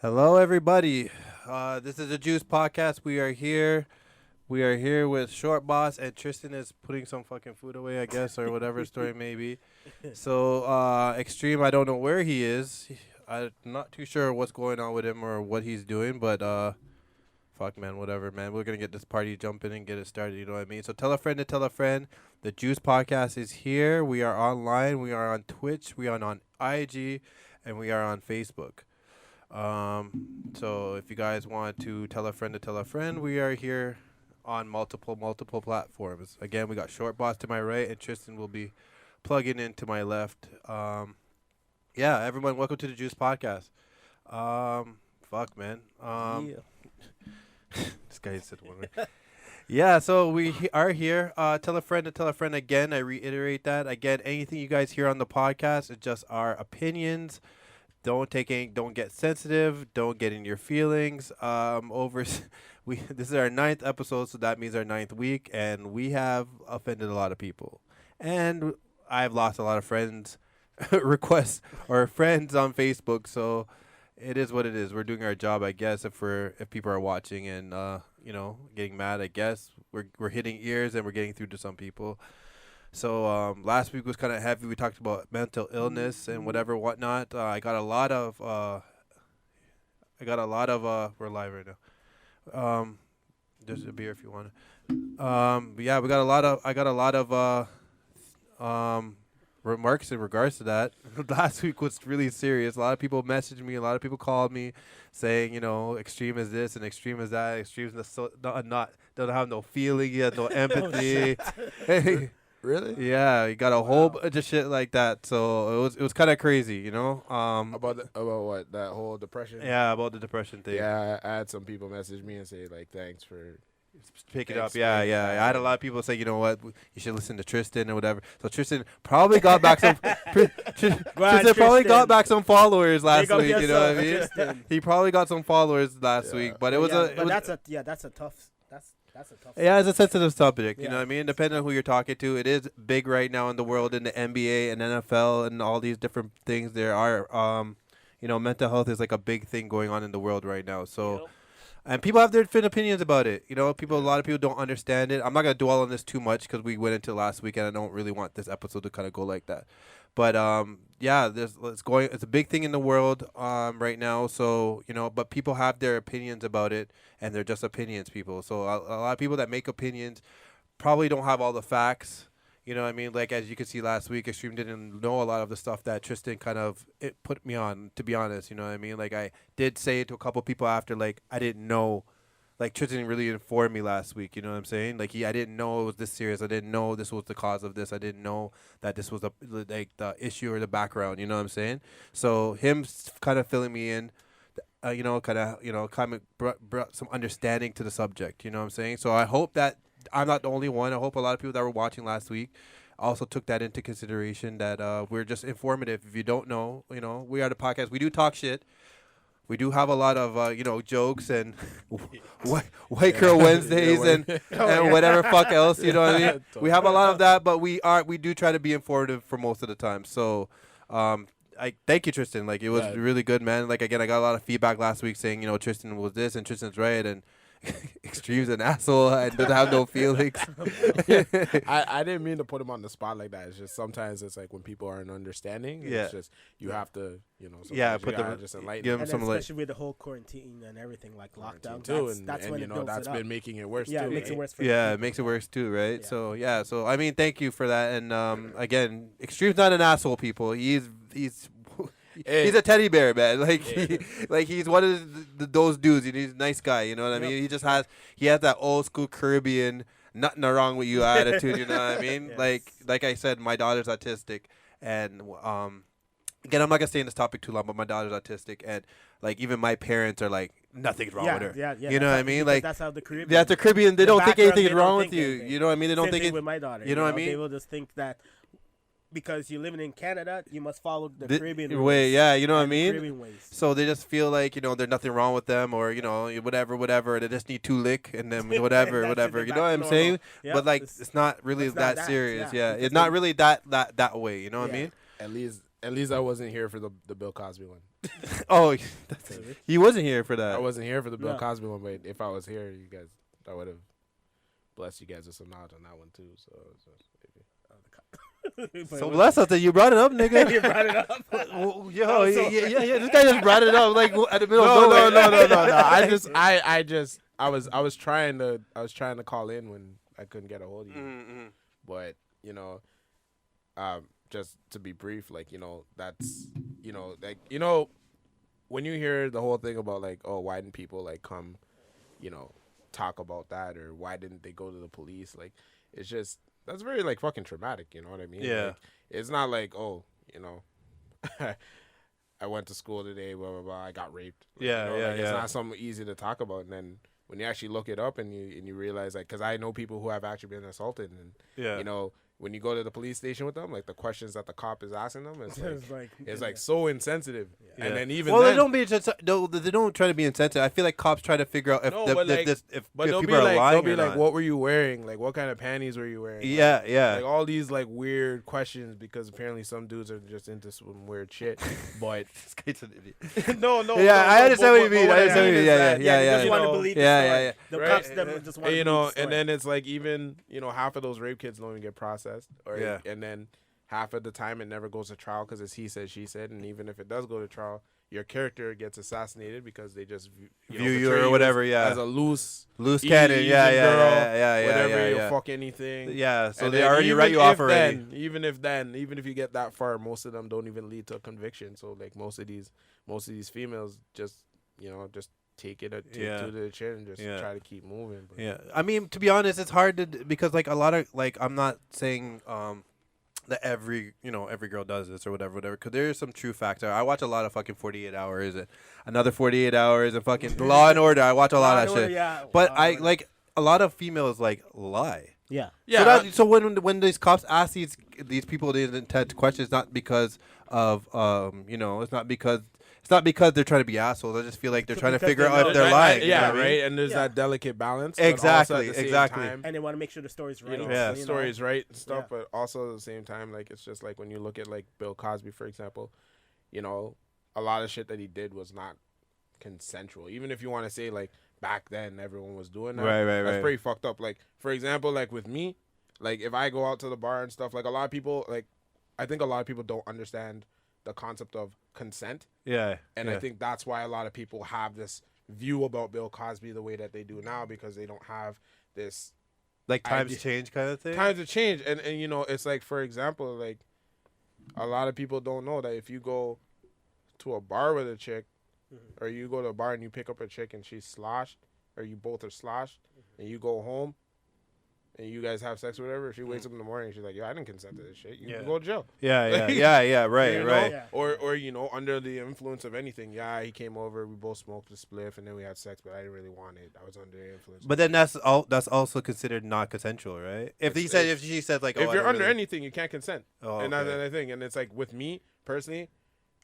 Hello, everybody. This is the Juice Podcast. We are here. We are here with Short Boss, and Tristan is putting some fucking food away, I guess, or whatever story may be. So, Extreme, I don't know where he is. I'm not too sure what's going on with him or what he's doing, but fuck, man, whatever, man. We're gonna get this party jumping and get it started. You know what I mean? So tell a friend to tell a friend. The Juice Podcast is here. We are online. We are on Twitch. We are on IG, and we are on Facebook. So if you guys want to tell a friend, we are here on multiple platforms. Again, we got Short Boss to my right, and Tristan will be plugging in to my left. Yeah, everyone, welcome to the Juice Podcast. Fuck, man. Yeah. This guy said one way. Yeah, so we are here. Tell a friend to tell a friend again. I reiterate that. Again, anything you guys hear on the podcast is just our opinions. Don't get sensitive. Don't get in your feelings. This is our 9th episode, so that means our 9th week, and we have offended a lot of people. And I've lost a lot of friends, requests or friends on Facebook, so it is what it is. We're doing our job, I guess. If people are watching and getting mad, I guess we're hitting ears and we're getting through to some people. So last week was kind of heavy. We talked about mental illness and whatnot. I got a lot of. We're live right now. There's a beer if you want it. But yeah, I got a lot of remarks in regards to that. Last week was really serious. A lot of people messaged me. A lot of people called me, saying, extreme is this and extreme is that. Extreme is not don't have no feeling. He has no empathy. Really? Yeah, you got a whole bunch of shit like that. So it was kind of crazy, About what, that whole depression? Yeah, about the depression thing. Yeah, I had some people message me and say like, thanks for Pick it up. Yeah. I had a lot of people say, you know what, you should listen to Tristan or whatever. So Tristan probably got back some. Tristan probably got back some followers last week. You know what I mean? Tristan. He probably got some followers last week, but it was that's a tough. Yeah, it's a sensitive subject. You Yeah. know what I mean? Depending on who you're talking to, it is big right now in the world, in the NBA and NFL and all these different things. There are, mental health is like a big thing going on in the world right now. So, and people have their different opinions about it. A lot of people don't understand it. I'm not gonna dwell on this too much because we went into last week, and I don't really want this episode to kind of go like that. But yeah, it's a big thing in the world right now. So but people have their opinions about it, and they're just opinions, people. So a lot of people that make opinions probably don't have all the facts. You know what I mean? Like, as you could see last week, Extreme didn't know a lot of the stuff that Tristan it put me on, to be honest. You know what I mean? Like, I did say it to a couple people after, like, I didn't know. Like, Tristan really informed me last week, you know what I'm saying? Like, I didn't know it was this serious. I didn't know this was the cause of this. I didn't know that this was the issue or the background, you know what I'm saying? So him kind of filling me in, kind of brought some understanding to the subject, you know what I'm saying? So I hope that I'm not the only one. I hope a lot of people that were watching last week also took that into consideration, that we're just informative. If you don't know, we are the podcast. We do talk shit. We do have a lot of, jokes and white girl Wednesdays and whatever fuck else, you know what I mean? We have a lot of that, but we do try to be informative for most of the time. So, I thank you, Tristan. Like, it was really good, man. Like, again, I got a lot of feedback last week saying, Tristan was this and Tristan's right, and Extreme's an asshole and doesn't have no feelings. I didn't mean to put him on the spot like that. It's just sometimes it's like when people aren't understanding, it's just you have to, just enlighten give them. them some especially with the whole quarantine and everything, like lockdown too, that's when that's been making it worse too. Yeah, it makes it worse for it makes it worse too, right? Yeah. So I mean, thank you for that. And again, Extreme's not an asshole, people. He's a teddy bear, man. Like he's one of those dudes. He's a nice guy. You know what I mean? He has that old school Caribbean, nothing wrong with you attitude. You know what I mean? Yes. Like I said, my daughter's autistic, and again, I'm not gonna stay in this topic too long, but my daughter's autistic, and like even my parents are like, nothing's wrong with her. Yeah. You know what I mean? Like, that's how the Caribbean. That's the Caribbean. They don't think background, anything is they wrong don't with think you. anything. You know what I mean? They don't Same think thing it. with my daughter. You know what I mean? They will just think that because you're living in Canada, you must follow the Caribbean way. Yeah, you know what I mean? Caribbean ways. So they just feel like, there's nothing wrong with them, or, whatever. They just need 2 lick and then whatever. You know what I'm saying? Yep, But like, it's not really that serious. Yeah. It's not really that way. You know what I mean? At At least I wasn't here for the Bill Cosby one. Oh, he wasn't here for that. I wasn't here for the Bill Cosby one, but if I was here, you guys, I would have blessed you guys with some knowledge on that one too. So So bless us that you brought it up, nigga. You brought it up. Yo, yeah. This guy just brought it up like at the middle of nowhere. No. I was trying to call in when I couldn't get a hold of you. Mm-hmm. But just to be brief, like that's like when you hear the whole thing about like, oh, why didn't people like come, talk about that, or why didn't they go to the police? Like, it's just. That's very, like, fucking traumatic, you know what I mean? Yeah. Like, it's not like, oh, I went to school today, blah, blah, blah, I got raped. Yeah, It's not something easy to talk about. And then when you actually look it up and you realize, like, because I know people who have actually been assaulted. And, when you go to the police station with them, like, the questions that the cop is asking them, it's like so insensitive. Yeah. And then they don't try to be insensitive. I feel like cops try to figure out if people are lying. They'll be like, what were you wearing? Like, what kind of panties were you wearing? Yeah, Like all these like weird questions, because apparently some dudes are just into some weird shit. But this guy's an idiot. No. Yeah, I understand what you mean. Yeah. They just want to believe the story. The cops just want to believe the story. And then it's like even half of those rape kids don't even get processed. And then half of the time it never goes to trial because it's he said, she said, and even if it does go to trial, your character gets assassinated because they just view you or whatever, as a loose cannon, whatever, you fuck anything. Yeah, so they already write you off already. Even if you get that far, most of them don't even lead to a conviction. So like most of these females just take it to the chin and just try to keep moving. But. Yeah, I mean, to be honest, it's hard to because like a lot of like I'm not saying that every girl does this or whatever, because there is some true factor. I watch a lot of fucking 48 Hours and another 48 Hours and fucking Law and Order. I watch a lot of that shit. Yeah, but I like a lot of females like lie. Yeah. So when these cops ask these people these intense questions, not because of it's not because they're trying to be assholes. I just feel like they're trying to figure out if they're lying. Yeah, right. And there's that delicate balance. Exactly. Time, and they want to make sure the story's right. The story's right and stuff. Yeah. But also at the same time, like it's just like when you look at like Bill Cosby, for example, a lot of shit that he did was not consensual. Even if you want to say like back then everyone was doing that, that's pretty fucked up. Like for example, like with me, like if I go out to the bar and stuff, like a lot of people, like I think a lot of people don't understand the concept of consent. Yeah. And I think that's why a lot of people have this view about Bill Cosby the way that they do now, because they don't have this like times change kind of thing. Times have changed. And it's like, for example, like a lot of people don't know that if you go to a bar with a chick or you go to a bar and you pick up a chick and she's sloshed or you both are sloshed and you go home and you guys have sex or whatever, she wakes up in the morning and she's like, I didn't consent to this shit. You can go to jail. Right. Yeah. Or under the influence of anything. Yeah, he came over, we both smoked a spliff, and then we had sex, but I didn't really want it. I was under the influence. But then that's also considered not consensual, right? If she said like, if you're under anything, you can't consent. And that's the thing. And it's like with me personally,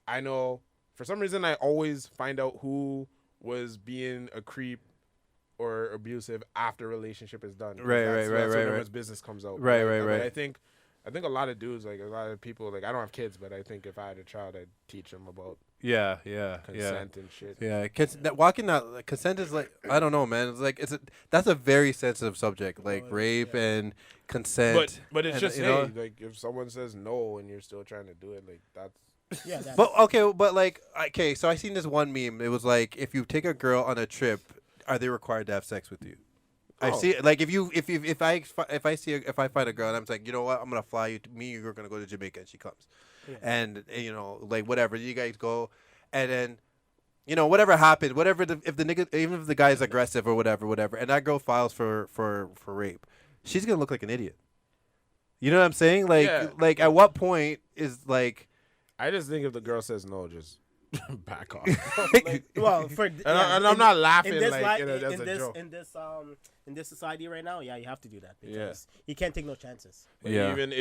I know for some reason I always find out who was being a creep or abusive after relationship is done. Right. When business comes out. Right. I think a lot of dudes, like a lot of people, like I don't have kids, but I think if I had a child, I'd teach them about consent and shit. Yeah, consent is like, I don't know, man. It's like that's a very sensitive subject, like rape and consent. But it's just like if someone says no and you're still trying to do it, like that's. Yeah. So I seen this one meme. It was like, if you take a girl on a trip, are they required to have sex with you? I see it. Like if I find a girl and I'm like, you know what, I'm gonna fly you. You're gonna go to Jamaica, and she comes, and like whatever, you guys go, and then whatever happens, if the nigga, even if the guy is aggressive or whatever, and that girl files for rape, she's gonna look like an idiot. You know what I'm saying? Like at what point is like? I just think if the girl says no, just Back off. Well, for And I'm not laughing this like li- as a joke. in this society right now, yeah, you have to do that Yeah. because you can't take no chances. But Yeah. even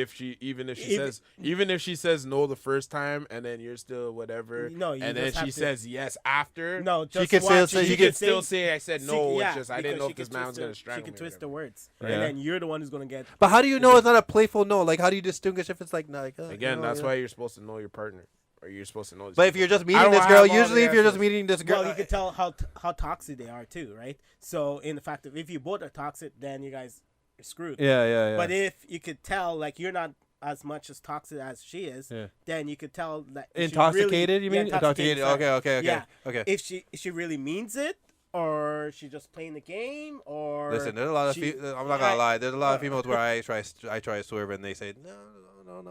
if she says no the first time and then you're still whatever, No, you and just then she have to- says yes after, No, just could watch. still say- she you can could still say I said no. Yeah, It's just I didn't know because if this man was gonna strangle She me. can or twist the whatever. words, Yeah. and then you're the one who's gonna get. But how do you know it's not a playful no? Like, how do you distinguish if it's like, nah, like Again, you know, that's yeah. why you're supposed to know your partner, or you're supposed to know. These But if people. you're just I meeting don't this have girl, all the usually if you're just answers. meeting this girl, Well, you can tell how toxic they are too, right? So in the fact that if you both are toxic, then you guys are screwed. yeah. But if you could tell, like you're not as much as toxic as she is, Yeah. then you could tell that she Intoxicated, really, you mean? Yeah, intoxicated. Okay, sorry. okay. Yeah. Okay. If she really means it, or she just playing the game, or Listen, there's a lot of she- I'm not gonna lie. There's a lot of females where I try to swerve and they say no.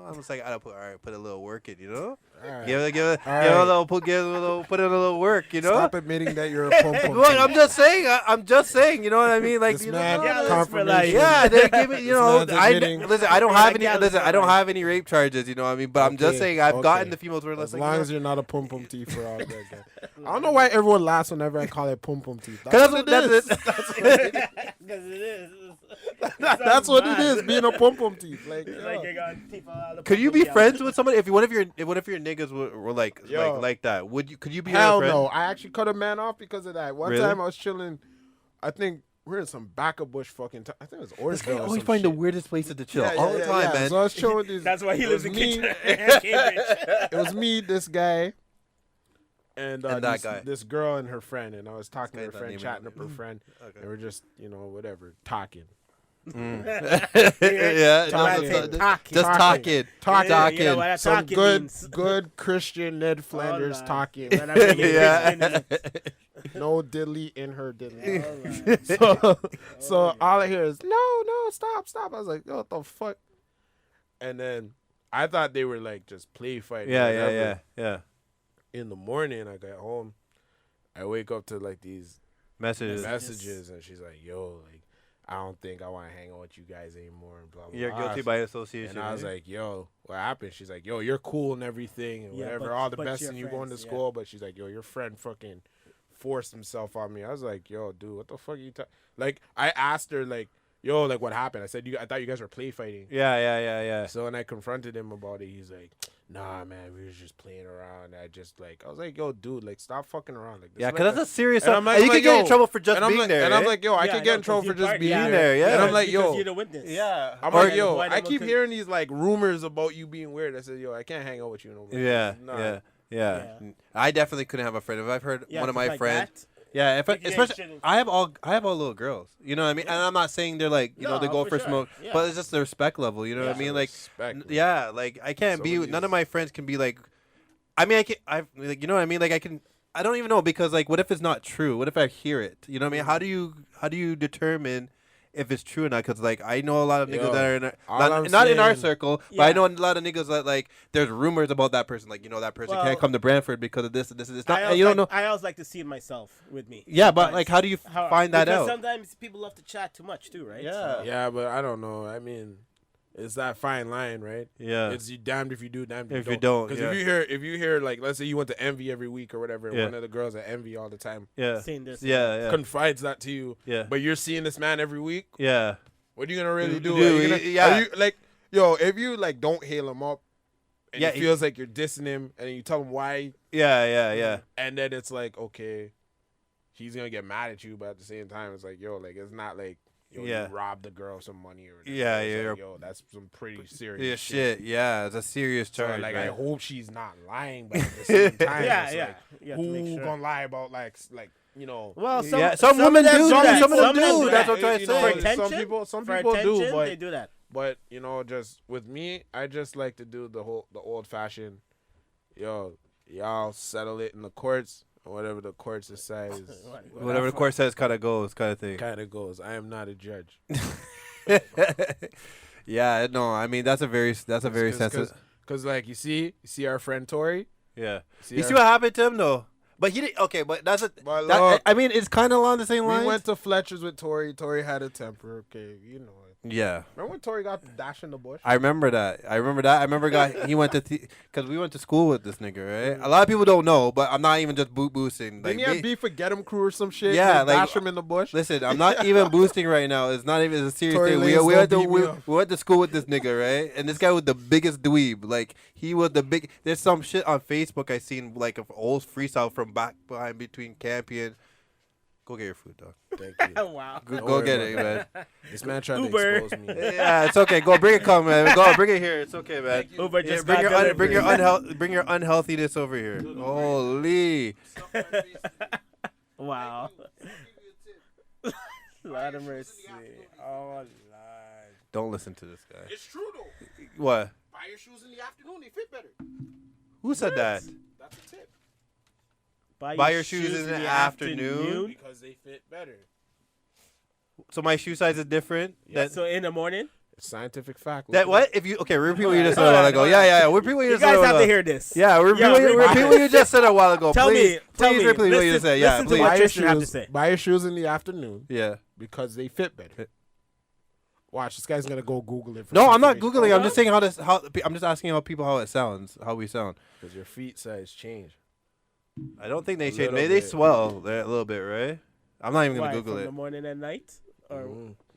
I'm just like, I gotta put a little work in, you know. All right. Give it All a right. little put in a little work, you know. Stop admitting that you're a pom pom. Look, I'm just saying. I'm just saying. You know what I mean? Like, This you man know, Yeah, let's confirmation. yeah, they're giving. You This know, man's admitting- listen. I don't have any. Yeah, Listen, I don't right. have any rape charges. You know what I mean? But I'm just Okay, saying. I've gotten okay. the females where As like, long as you're not a pum pum teeth for all that. I don't know why everyone laughs whenever I call it pum pum teeth. because That's that's, what it is. because it is. That's what it is, being a pum pum teeth. Like, It's yo. like you got people out of Could you be public friends with somebody if one of your niggas were Yo. like that? Could you be Hell a friend? no. I actually cut a man off because of that. One Really? time I was chilling. I think we're in some back of bush fucking. I think it was This guy Orangeville. or always some find the shit. weirdest places to chill Yeah, all yeah, the yeah, time, yeah. man. So I was chilling with these. That's why he it lives was in me- Cambridge. It was me, this guy, and And that guy. this girl and her friend, and I was talking to her This guy friend, not chatting even- up her friend, Okay. and we're just whatever talking. Yeah, Talking. just talking. Talking. You know what that Some talking good, means. good Christian Ned Flanders Alright. talking. When I bring in Yeah. Christian- No diddly in her diddly. Alright. So all I hear is no, stop. I was like, yo, what the fuck? And then I thought they were like just play fighting. whatever. Yeah. In the morning, I got home. I wake up to like these Messages. messages, and she's like, yo, like, I don't think I want to hang out with you guys anymore. And blah blah. You're blah. guilty by association. And I was eh? like, yo, what happened? She's like, yo, you're cool and everything and Yeah, whatever, but- all the but best, your and you going to friends, yeah. school. But she's like, yo, your friend fucking forced himself on me. I was like, yo, dude, what the fuck are you talking? Like, I asked her, like, yo, like, what happened? I said, I thought you guys were play fighting. Yeah. So when I confronted him about it, he's like, nah, man, we were just playing around. I was like, yo, dude, like, stop fucking around. Like, this Yeah, is because like that's a serious. and And I'm like- you I'm can like, get in yo, trouble for just and I'm being like, there. and I'm eh? like, yo, I Yeah, could get in no, trouble 'cause for you just part- being yeah, there, yeah. And I'm like, because yo, you're the witness. Yeah. I'm Or- like, yo, Avoid I them keep could- hearing these like rumors about you being weird. I said, yo, I can't hang out with you no more. Yeah, Nah. yeah. Yeah. I definitely couldn't have a friend if I've heard Yeah, one of 'cause my like friends. that- Yeah, if I, Like, you especially shouldn't- I have all little girls. You know what I mean? And I'm not saying they're like No, they go for for sure. smoke, Yeah. but it's just the respect level. You know what I Yeah. mean? Like, Respect, man. yeah, like I can't So be. it None is. of my friends can be like. I mean, I like you know what I mean? Like I can. I don't even know because like, what if it's not true? What if I hear it? You know what I mean? How do you determine if it's true or not? Because like I know a lot of niggas Yo, that are in our, all not, I'm not in our saying- circle, but I Yeah. know a lot of niggas that like there's rumors about that person. Like that person Well, can't come to Brantford because of this and this. And it's I not. always You don't like, know. I always like to see it myself with me. Yeah, but Sometimes. like, how do you find that because out? Sometimes people love to chat too much too, right? Yeah. So- Yeah, but I don't know. I mean, it's that fine line, right? Yeah. It's you damned if you do, damned If you don't, Because yeah. if you hear like, let's say you went to Envy every week or whatever, and Yeah. one of the girls at Envy all the time Yeah. Saying this. Yeah. confides that to you, Yeah. but you're seeing this man every week, Yeah. what are you gonna really do? Do, Are you gonna, yeah. are you, like, yo, if you like don't hail him up, and Yeah, it feels like you're dissing him, and you tell him why, Yeah. and then it's like, okay, he's gonna get mad at you, but at the same time, it's like, yo, like it's not like. Yo, Yeah. you robbed the girl of some money or whatever. Yeah, It's yeah, like, yo, that's some pretty serious Yeah. Shit. Yeah. It's a serious So, charge. like, man. I hope she's not lying, but at the same time, Yeah, it's yeah. like, You have to make who sure. gonna lie about like you know? Well, Yeah, some women of them do do that. Some of them Some do. That's that. what I'm trying to You know, say. For some attention, people for do, attention, but they do that. but you know, just with me, I just like to do the old fashioned, yo, y'all settle it in the courts or whatever the courts decide is Whatever the court says, kind of goes, kind of thing. kind of goes. I am not a judge. Yeah. No. I mean, that's a very sensitive. Because like you see our friend Tori. Yeah. See You our- see what happened to him though? But he didn't. Okay. But that's a. But That, look, I mean, it's kind of along the same we lines. went to Fletcher's with Tori. Tori had a temper. Okay, you know it. Yeah. Remember when Tori got the dash in the bush? I remember that. I remember he went to because we went to school with this nigga, right? A lot of people don't know, but I'm not even just boosting. Didn't he have beef with Get 'em Crew or some shit? Yeah, They like dash him in the bush. listen, I'm not even boosting right now. It's not even a serious Tory thing. Lanez We went to school with this nigga, right? And this guy was the biggest dweeb. Like he was the big. There's some shit on Facebook I seen like of old freestyle from back behind between Campion. Go get your food, dog. Thank you. Wow. Go get it, man. This man tried Uber. to expose me. Yeah, it's okay. Go bring it, come, man. Go bring it here. It's okay, man. Uber Yeah, just bring got your delivery. bring your unhealthiness over here. Holy. Wow. Lord of mercy. Oh, Lord. Don't listen to this guy. It's true though. What? Buy your shoes in the afternoon; they fit better. Who said that? That's a tip Buy your shoes in the afternoon? because they fit better. So my shoe size is different. Yes. So in the morning, It's scientific fact. That what? If you repeat what you just said a Hold while on, ago. hold Yeah, on. yeah. Repeat what you you just said a guys while have ago. to hear this. Yeah, repeat repeat- what you just said a while ago. Tell please, me. Tell please me. repeat what you Listen- said. Yeah, listen to please. what buy your Tristan have to shoes. say. Buy your shoes in the afternoon Yeah. because they fit better. Watch, this guy's gonna go Google it. No, I'm not googling. I'm just saying I'm just asking how it sounds, how we sound. because your feet size change. I don't think they A change. little Maybe they bit. swell there a little bit, right? I'm not even gonna Why, Google from it. the morning and night? Or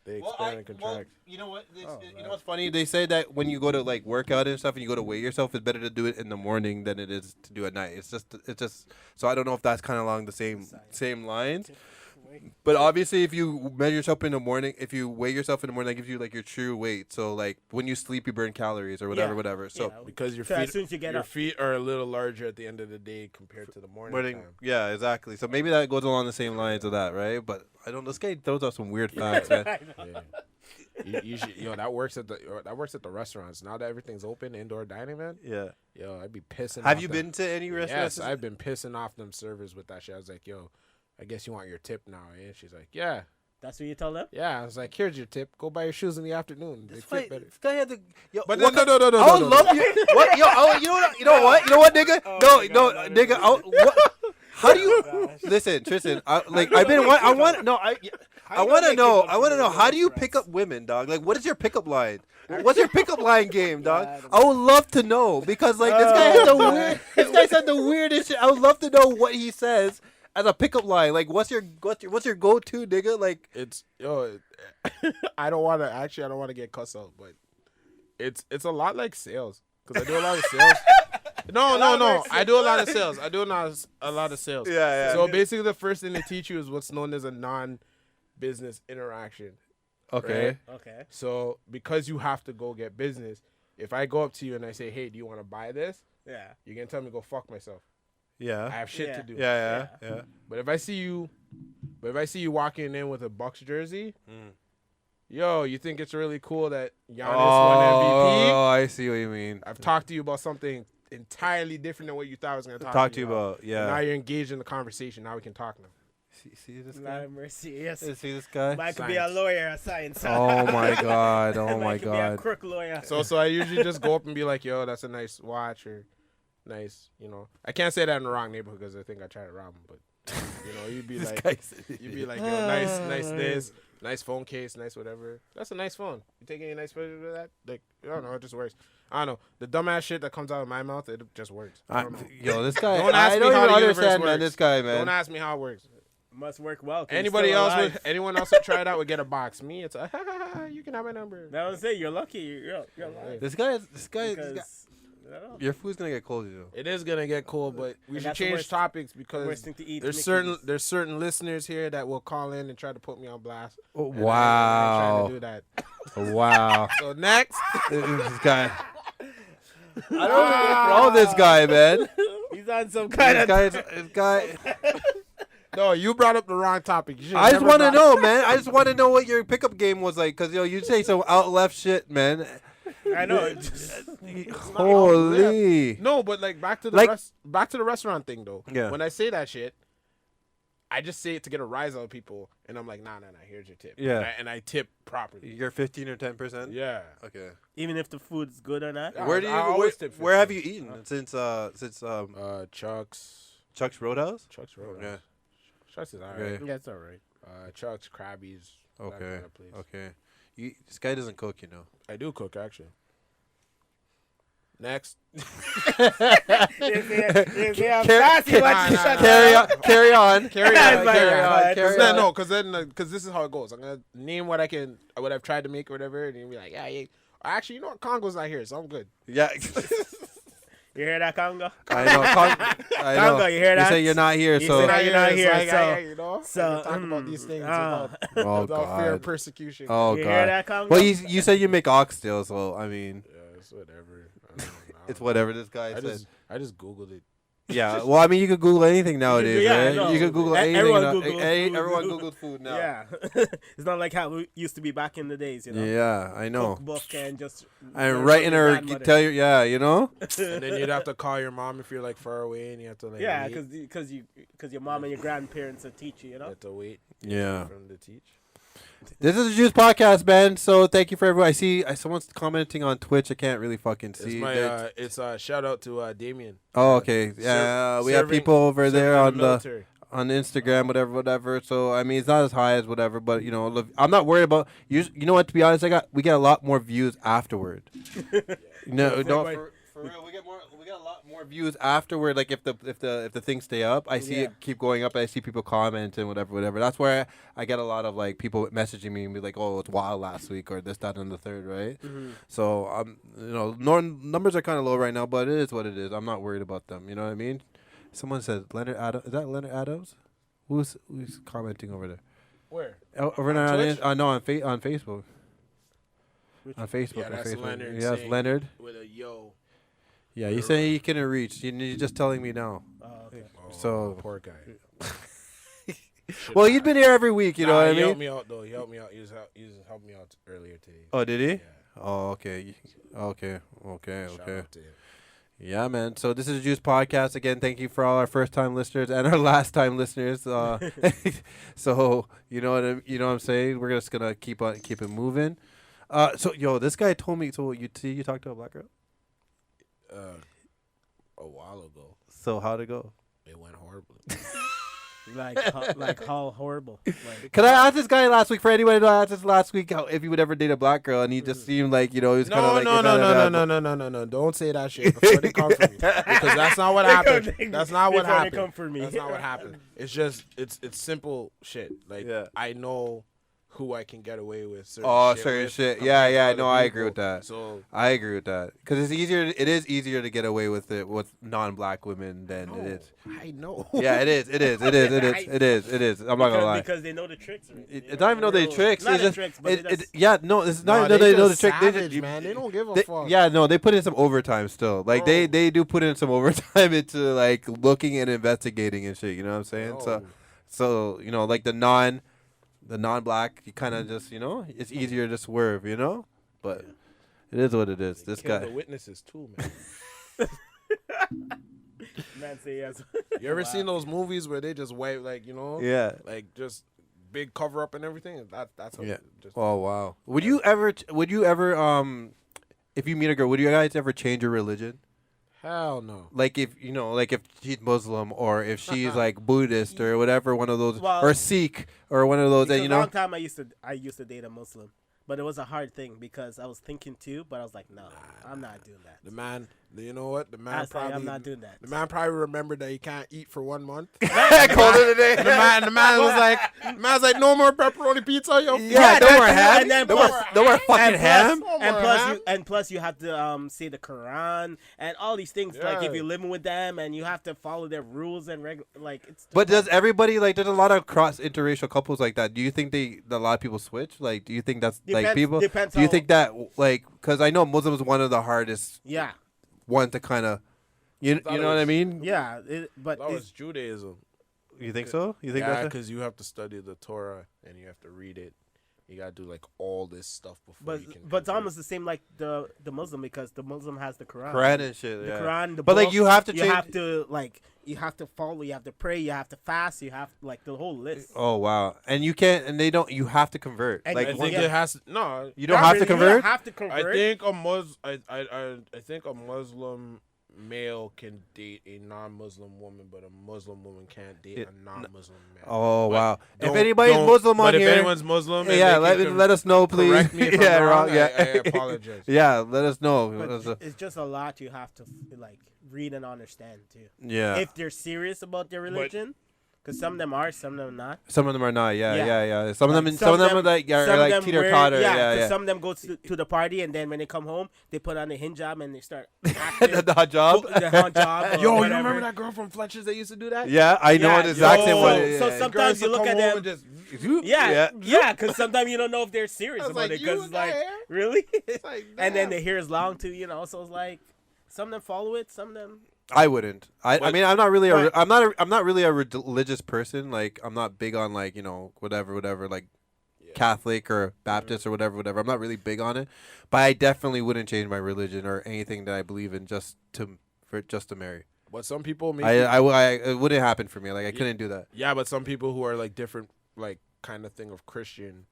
They expand and contract. you know what? Oh, You know what's funny? They say that when you go to like work out and stuff, and you go to weigh yourself, it's better to do it in the morning than it is to do at night. It's just. So I don't know if that's kind of along the same lines. But obviously, if you measure yourself in the morning, if you weigh yourself in the morning, that gives you like your true weight. So like when you sleep, you burn calories or whatever, Yeah. whatever. So Yeah. Because your So as feet, soon as you get your up. feet are a little larger at the end of the day compared to the morning time. yeah, exactly. So maybe that goes along the same lines of that, right? But I don't. This guy throws out some weird facts, man. Yeah. You should, that works at the restaurants. Now that everything's open, indoor dining, man. Yeah. Yo, I'd be pissing. Have off you them. been to any restaurants? Yes, I've been pissing off them servers with that shit. I was like, yo, I guess you want your tip now, eh? And she's like, yeah. That's what you tell them? Yeah, I was like, here's your tip. Go buy your shoes in the afternoon. They fit better. This guy had to. Yo, But what no, kind- no, no, no, I no, would no, love no. you. What? Yo, you know what, nigga? Oh no, my no, God, nigga. What? How do you listen, Tristan? I want to know. I want to know. How do you pick up women, dog? Like, what is your pickup line? What's your pickup line game, dog? I would love to know because like this guy has the weird. This guy said the weirdest shit. I would love to know what he says as a pickup line. Like, what's your go-to, nigga? Like, It's I don't want to get cussed out, but it's a lot like sales because I do a lot of sales. No. I do a lot of sales. I do a lot of sales. Yeah. So basically, the first thing they teach you is what's known as a non-business interaction. okay. Right? Okay. So because you have to go get business, if I go up to you and I say, "Hey, do you want to buy this?" Yeah. You're gonna tell me go fuck myself. I Yeah. have shit Yeah. to do. Yeah. But if I see you walking in with a Bucks jersey, Mm. yo, you think it's really cool that Giannis won MVP? Oh, I see what you mean. I've talked to you about something entirely different than what you thought I was going to Talk to you about, yeah. Now you're engaged in the conversation. Now we can talk now. See this Lord guy? of mercy. Yes. See this guy? Mine could be a Science. lawyer, a science. Oh my god! Oh Mine my could be a god! crook lawyer. So I usually just go up and be like, yo, that's a nice watch or nice, I can't say that in the wrong neighborhood because I think I tried to rob him, but, you'd be like, yo, nice this, nice phone case, nice whatever. That's a nice phone. You take any nice pictures of that? Like, I don't know, it just works. I don't know. The dumbass shit that comes out of my mouth, it just works. I don't know. Yo, this guy. Don't ask I me don't how even the universe understand, man. works. This guy, man. Don't ask me how it works. Must work well. 'cause Anybody you're still else alive. anyone else that tried out would get a box. Me, it's you can have my number. That was it. You're lucky. You're alive. This guy. Because, I don't know. Your food's gonna get cold, though. It is gonna get cool, but we And should that's the change worst- topics The because worst thing to eat. there's certain listeners here that will call in and try to put me on blast. Oh, And I ain't wow! trying to do that. Wow! So next, This guy. I don't know what's wrong with this guy, man. He's on some kind This of. guy. no, you brought up the wrong topic. You should've I just never want to brought- know, man. I just want to know what your pickup game was like, cause you say some out left shit, man. I know. It's just, Holy. No, but like back to the Like- back to the restaurant thing though. Yeah. When I say that shit, I just say it to get a rise out of people, and I'm like, nah. Here's your tip. Yeah. And I tip properly. You're 15 or 10%. Yeah. Okay. even if the food's good or not. Yeah. Where do you? I always tip Where have you 15. eaten since Chuck's Chuck's Roadhouse? Road. Yeah. Chuck's is alright. Okay. That's all right. Chuck's, Krabby's. that Okay. kind of place. Okay. This guy doesn't cook, you know. I do cook actually. Next. Carry on. Carry on. Carry Because this is how it goes. I'm gonna name what I've tried to make or whatever, and you'll be like, yeah. Actually, you know what? Congo's not here, so I'm good. Yeah. You hear that, Congo? I know. I know. Congo, you hear that? You say you're not here, You so. say you're not here, Like, so- you know, so, I can talk about these things Oh without fear of God. persecution. Oh You God. hear that, Congo? Well, you said you make oxtail, so I mean, Yeah, it's whatever. I don't know. it's whatever this guy I said. just googled it. Yeah. Well, I mean, you can Google anything nowadays, Yeah, I right? know. You can Google anything. Everyone now. Googles food. Everyone Googles food now. Yeah. It's not like how it used to be back in the days, you know? Yeah, I know. Cookbook and just. And right in her, you know. And then you'd have to call your mom if you're like far away, and you have to like Yeah, wait. because your mom and your grandparents would teach you, you You know? have to wait. Yeah. For them to teach. This is a Juice podcast, man. So thank you for everyone. I see someone's commenting on Twitch. I can't really fucking It's see. my it's a shout out to Damien. Oh, okay. Yeah, we have serving- people over there serving on the military. on Instagram, whatever. So I mean, it's not as high as whatever, but you know, look, I'm not worried about you. You know what? To be honest, we get a lot more views afterward. No, for real, we get a lot more views afterward. Like if the things stay up, I see it keep going up. I see people comment and whatever. That's where I get a lot of like people messaging me and be like, "Oh, it's wild last week," or this, that, and the third, right? Mm-hmm. So you know, numbers are kind of low right now, but it is what it is. I'm not worried about them. You know what I mean? Someone said Leonard Adams. Is that Leonard Adams? Who's commenting over there? Where? Over there Twitch? no, on Facebook. On Facebook. Yeah, on that's Facebook. Leonard Yeah, that's saying- Leonard. With a yo. Yeah, you saying you couldn't reach. You're just telling me now. Oh, okay. So- poor guy. Well, you've been here every week. You know what I He helped mean? me out though. He helped me out. He was helping me out earlier today. Oh, did he? Yeah. Oh, okay. Okay. Shout out to him. Yeah, man. So this is a Juice Podcast. Again, thank you for all our first-time listeners and our last-time listeners. So you know what I'm saying. We're just gonna keep it moving. So yo, this guy told me. So you talked to a black girl. A while ago, So how'd it go? it went horribly. Like how horrible. Like, Cause I asked this guy last week. For anybody who asked this last week, if he would ever date a black girl, and he just seemed like he was kind of like No. Don't say that shit before they come for me, because that's not what happened. That's not what Before they happened. come for me. That's not what happened. It's just it's simple shit. Like Yeah. I know who I can get away with. certain shit. Yeah, compared to other no, I people. agree with that. So I agree with that. Because it's easier. It is easier to get away with it with non-black women than it is. I know. Yeah, it is. It is. I'm not gonna lie. Because they know the tricks. Right? It's not even know they tricks. Not It's the just, tricks, but it's yeah, no, it's not. No, No, they know the just trick. They savage, just, man. They don't give a they- fuck. yeah, no, they put in some overtime still. Like Bro. they do put in some overtime into like looking and investigating and shit. You know what I'm saying? No. So you know, like the non-black, you kind of just it's easier to swerve. But it is what it is. This Kill guy. the witnesses too, man. Man, say yes. You ever seen those movies where they just wipe Yeah. like just big cover up and everything? That's how Yeah. just Oh wow. Would you ever if you meet a girl, would you guys ever change your religion? hell no. Like if if she's Muslim or if she's like Buddhist or whatever, one of those, Well, or Sikh or one of those, Because and a long time I used to date a Muslim, but it was a hard thing because I was thinking too, but I was like, no, I'm not doing that. The man, you know what? The man I was like, probably I'm not doing that. The man probably remembered that he can't eat for 1 month. called it a day. The man was like, no more pepperoni pizza, yo. Yeah, no more ham. And then No more plus- fucking and ham. plus, and plus you have to say the Quran and all these things. Like if Yeah. you're living with them and you have to follow their rules and like it's. But does everybody there's a lot of cross interracial couples like that? Do you think a lot of people switch? Like, do you think that's like Depends- people? depends Do you how- think that because I know Muslims is one of the hardest Yeah, one to kind of you thought know it what I was- mean? yeah, but That it's, was Judaism. You think so? You think Yeah, that's because you have to study the Torah and you have to read it. You gotta do like all this stuff before you can. but it's convert. almost the same like the Muslim because the Muslim has the Quran. Quran and shit? The Yeah. Quran, the But like book, you have to you change. have to you have to follow, you have to pray, you have to fast, you have like the whole list. Oh wow! And you can't, and they don't. You have to convert. And Like I think yeah. it has to. No, you don't Not have really, to you don't convert. have to I convert. think a I think a Muslim male can date a non-Muslim woman, but a Muslim woman can't date a non-Muslim man. Oh, But wow. If don't- anybody's don't- Muslim on but here. if anyone's Muslim, and Yeah, they can let us know, please. correct me if yeah, I'm wrong. yeah. I apologize. Yeah, let us know. But it's just a lot you have to like read and understand too. Yeah. If they're serious about their religion, because some of them are, some of them not. Some of them are not. Yeah, Yeah. yeah, yeah. Some of them, Like, some of them are like, some of like them teeter wear- totter. Yeah, Yeah, 'cause yeah. some of them go to the party and then when they come home, they put on the hijab and they start acting. the hot job. The hijab. Yo, you whatever. remember that girl from Fletcher's that used to do that? Yeah, I know Yeah, the exact same so- one. so yeah. sometimes you look at them. And just, Yeah, because sometimes you don't know if they're serious I was about like, it. Because you it's like, there? really? like, And then damn. the hair is long too, so it's like some of them follow it, some of them. I wouldn't. I But- mean, I'm not really. but- I'm not really a religious person. Like, I'm not big on like whatever, like Yeah. Catholic or Baptist or whatever. I'm not really big on it. But I definitely wouldn't change my religion or anything that I believe in just to marry. But some people make It wouldn't happen for me. Like, I couldn't do that. yeah, but some people who are like different, like kind of thing of Christian,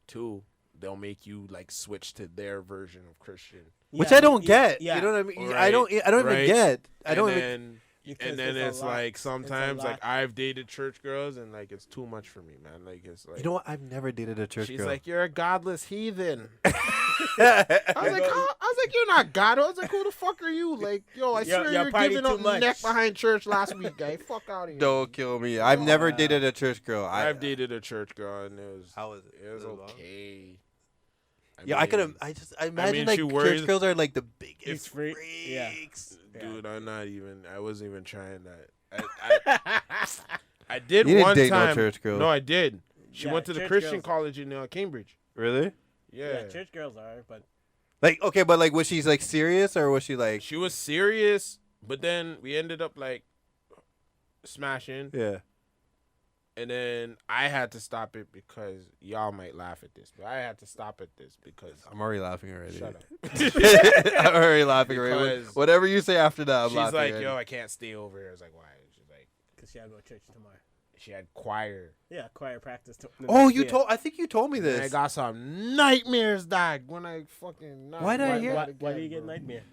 too, they'll make you like switch to their version of Christian. Which Yeah, I don't get. Yeah. You know what I mean? Right, I don't even right. get. I don't and even. then, Because and then it's a it's lot. like It's a sometimes lot. like I've dated church girls and like it's too much for me, man. Like it's like You know what? I've never dated a church she's girl. like, you're a godless heathen. I was like, huh? I was like, you're not God. I was like, who the fuck are you? Like, yo, I swear you're you're partying giving too up much. neck behind church last week, guy. Fuck out of here. Don't kill me. I've never wow. dated a church girl. I've dated a church girl and it was How was it? it was Was it long? okay. Yeah, I could have. I imagine mean, like she church worries- girls are like the biggest It's free- yeah. freaks. Dude, I'm not even. I wasn't even trying that. I did You didn't one date no time. church girl. No, I did. She Yeah, went to the church Christian girls- college in Cambridge. Really? Yeah. Yeah, church girls are, but Like, okay, but like, was she like serious or was she like? She was serious, but then we ended up like smashing, Yeah. and then I had to stop it because y'all might laugh at this, but I had to stop at this because I'm already laughing already. shut up. I'm already laughing already. Because Whatever you say after that, I'm She's laughing. like, already. yo, I can't stay over here. I was like, why? She's like, because she had to go to church tomorrow. she had choir. Yeah, choir practice. Oh, you told. I think you told me And I this. got some nightmares, dog. When I fucking Why did I Why, hear- why, that why do again, you get bro. nightmare?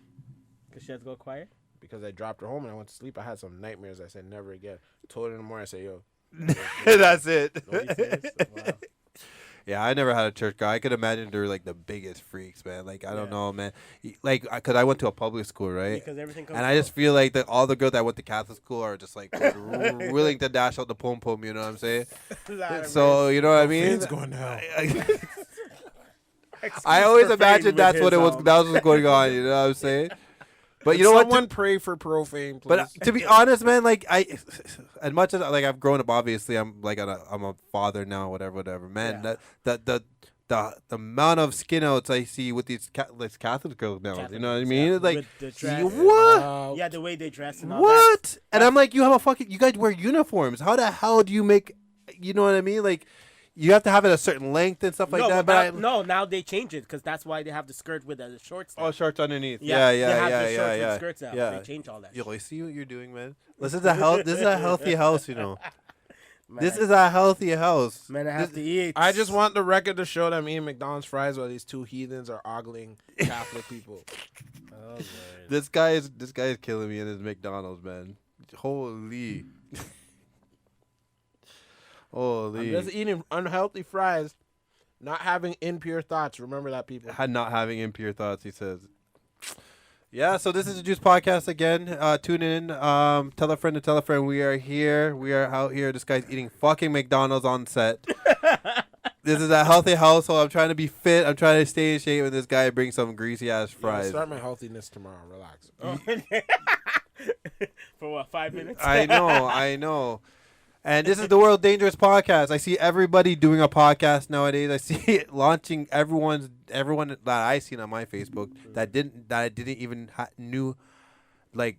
Because she had to go choir. Because I dropped her home and I went to sleep. I had some nightmares. I said never again. Told her in the morning. I said, yo, That's it. Nobody says. Wow. Yeah, I never had a church girl. I could imagine they're like the biggest freaks, man. Like, I don't Yeah. know, man. Like, cause I went to a public school, right? Because everything comes. And I just feel like that all the girls that went to Catholic school are just like willing to dash out the pom pom. You know what I'm saying? So you know what I mean? Finn's going to hell. I always imagined that's what it was. That was what's going on. You know what I'm saying? But you know what? Someone pray for Profane, please. But to be honest, man, like as much as like I've grown up, obviously I'm like I'm a father now, whatever, man. Yeah. The amount of skin outs I see with these Catholic girls now, you know what I Catholics, mean? yeah. It's like With the dress. what? Yeah, the way they dress and all that. What? And I'm like, you guys wear uniforms. How the hell do you make? You know what I mean? Like, you have to have it a certain length and stuff like that. But now they change it because that's why they have the skirt with the shorts. now. oh, shorts underneath. Yeah, Yeah, they have yeah, the shorts with yeah. skirts now. Yeah. They change all that. Yo, shit. I see what you're doing, man. This is a healthy house, you know. Man, This is a healthy house. man, I have to eat. I just want the record to show that I'm eating McDonald's fries while these two heathens are ogling Catholic people. Oh, man. This guy is killing me in his McDonald's, man. Holy. I'm Holy. just eating unhealthy fries, not having impure thoughts. Remember that, people. Had not having impure thoughts, he says. Yeah, so this is the Juice Podcast again. Tune in. Tell a friend to tell a friend. We are here. We are out here. This guy's eating fucking McDonald's on set. This is a healthy household. I'm trying to be fit. I'm trying to stay in shape, and this guy brings some greasy ass Yeah, fries. start my healthiness tomorrow. Relax. For what, 5 minutes? I know. And this is the World Dangerous Podcast. I see everybody doing a podcast nowadays. I see it launching everyone that I seen on my Facebook that I didn't even knew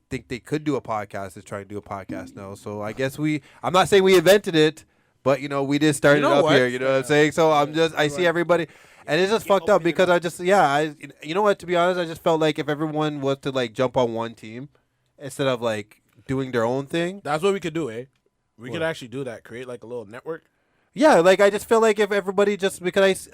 think they could do a podcast is trying to do a podcast now. So I guess I'm not saying we invented it, but we did start You know it up what? here. You know what I'm saying? So I see everybody, and it's just fucked up because I just you know what? To be honest, I just felt like if everyone was to like jump on one team instead of like doing their own thing. That's what we could do, eh? We What? could actually do that. Create like a little network. Yeah, like I just feel like if everybody just because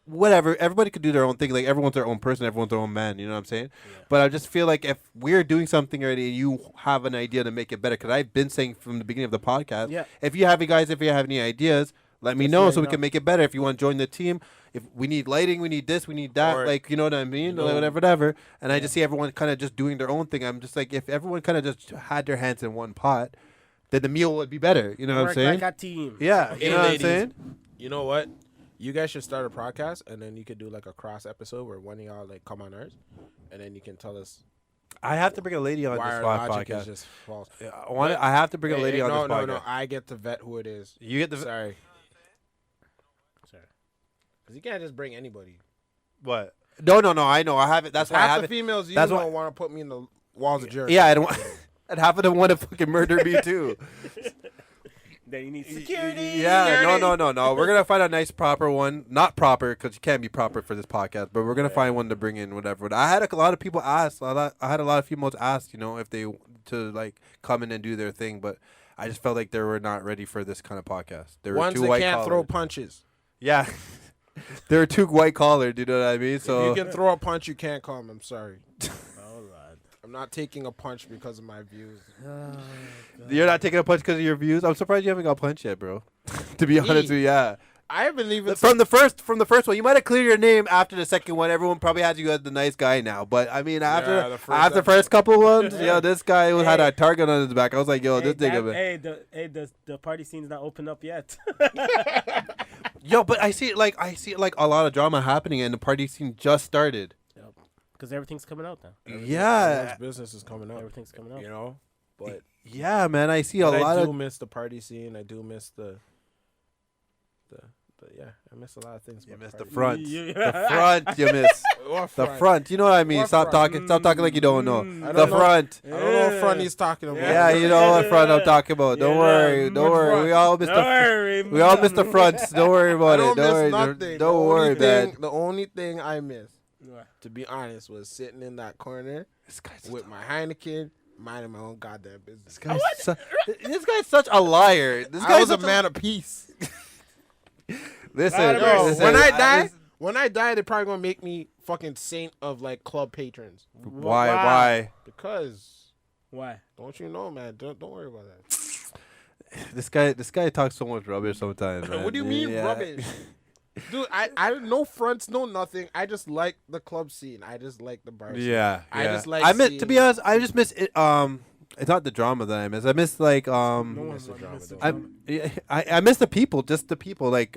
whatever. Everybody could do their own thing. Like everyone's their own person. Everyone's their own man. You know what I'm saying? Yeah. But I just feel like if we're doing something already, and you have an idea to make it better. Because I've been saying from the beginning of the podcast, Yeah. if you have any ideas, let me Just know let so me we can know. make it better. If you want to join the team, if we need lighting, we need this, we need that. Or, Like you know what I mean? you know, Whatever. And I just see everyone kind of just doing their own thing. I'm just like, if everyone kind of just had their hands in one pot, then the meal would be better. You know what I'm Work saying? like a team. Yeah. Hey, You know what I'm ladies. saying? You know what? You guys should start a podcast, and then you could do like a cross episode where one of y'all like come on ours, and then you can tell us I have to bring a lady on why this our logic is podcast. just false. I have to bring a lady on no, this no, podcast. no. I get to vet who it is. You get the Sorry. Because you can't just bring anybody. what? No. I know. I have it. That's why I half have the it. females you That's don't why- want to put me in the walls of Jericho. Yeah, I don't. And half of them want to fucking murder me too. Then you need security. Yeah, no. We're gonna find a nice proper one. Not proper because you can't be proper for this podcast, but we're gonna find one to bring in whatever. I had a lot of people ask. I had a lot of females ask, if they to like come in and do their thing, but I just felt like they were not ready for this kind of podcast. They were Ones too that white can't collar. throw punches. Yeah, they were too white collar. Do you know what I mean? So If you can throw a punch, you can't come. I'm sorry. Oh, Lord. I'm not taking a punch because of my views. you're not taking a punch because of your views. I'm surprised you haven't got punched yet, bro. To be honest with you, yeah. I haven't even From the first one, you might have cleared your name after the second one. Everyone probably has you as the nice guy now. But I mean, after the first first couple ones, this guy had a target on his back. I was like, yo, this nigga. The party scene's not open up yet. Yo, but I see like a lot of drama happening, and the party scene just started. Because everything's coming out now. Yeah, everyone's business is coming up. Everything's coming out. You know, but yeah, man. I see a lot I do of. miss the party scene. I do miss the yeah. I miss a lot of things. You about missed the party. front. Yeah. The front, you miss. What The front? front. You know what I mean? What Stop front? talking like you don't know. I The don't know. front. I don't know what front he's talking about. Yeah, you know what front I'm talking about. Don't Yeah, worry. which Don't worry. front? We all missed Don't the. worry. We all missed the fronts. Don't worry I about don't it. Don't miss worry. nothing. Don't worry, man. The only thing I miss, What? to be honest, was sitting in that corner This guy's with my Heineken, minding my own goddamn business. this guy's such a liar. This I guy's was a such man of peace. Listen, Lord of Yo, mercy. when I die, they're probably gonna make me fucking saint of like club patrons. why? Wow. Why? Because Why? don't you know, man? Don't worry about that. This guy talks so much rubbish sometimes. Man. What do you mean Yeah. rubbish? Dude, I no fronts, no nothing. I just like the club scene. I just like the bar scene. Yeah, I just like I miss. To seeing- be honest, I just miss it. It's not the drama that I miss. I miss like No miss one's the drama, missing don't drama. I miss the people, just the people. Like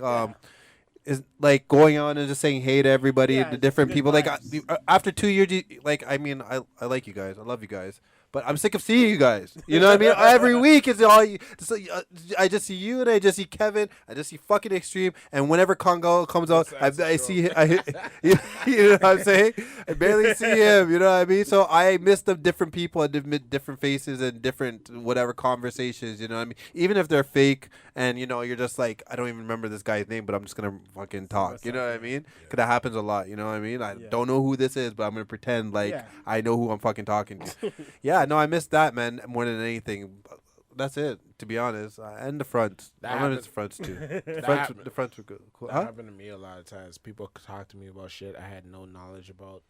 is like going on and just saying hey to everybody, Yeah, the just different good people. Like vibes. after 2 years, I mean, I like you guys. I love you guys. But I'm sick of seeing you guys. You know what I mean? Every week is all you. I just see you and I just see Kevin. I just see fucking Extreme. And whenever Congo comes out, I see. You know what I'm saying? I barely see him. You know what I mean? So I miss the different people and different faces and different whatever conversations. You know what I mean? Even if they're fake and you're just like, I don't even remember this guy's name, but I'm just gonna fucking talk. You know what I mean? Because that happens a lot. You know what I mean? I don't know who this is, but I'm gonna pretend like I know who I'm fucking talking to. Yeah, no, I miss that, man, more than anything. That's it, to be honest. And the fronts. I miss the fronts too. The fronts were good. Cool. That Huh? happened to me a lot of times. People talk to me about shit I had no knowledge about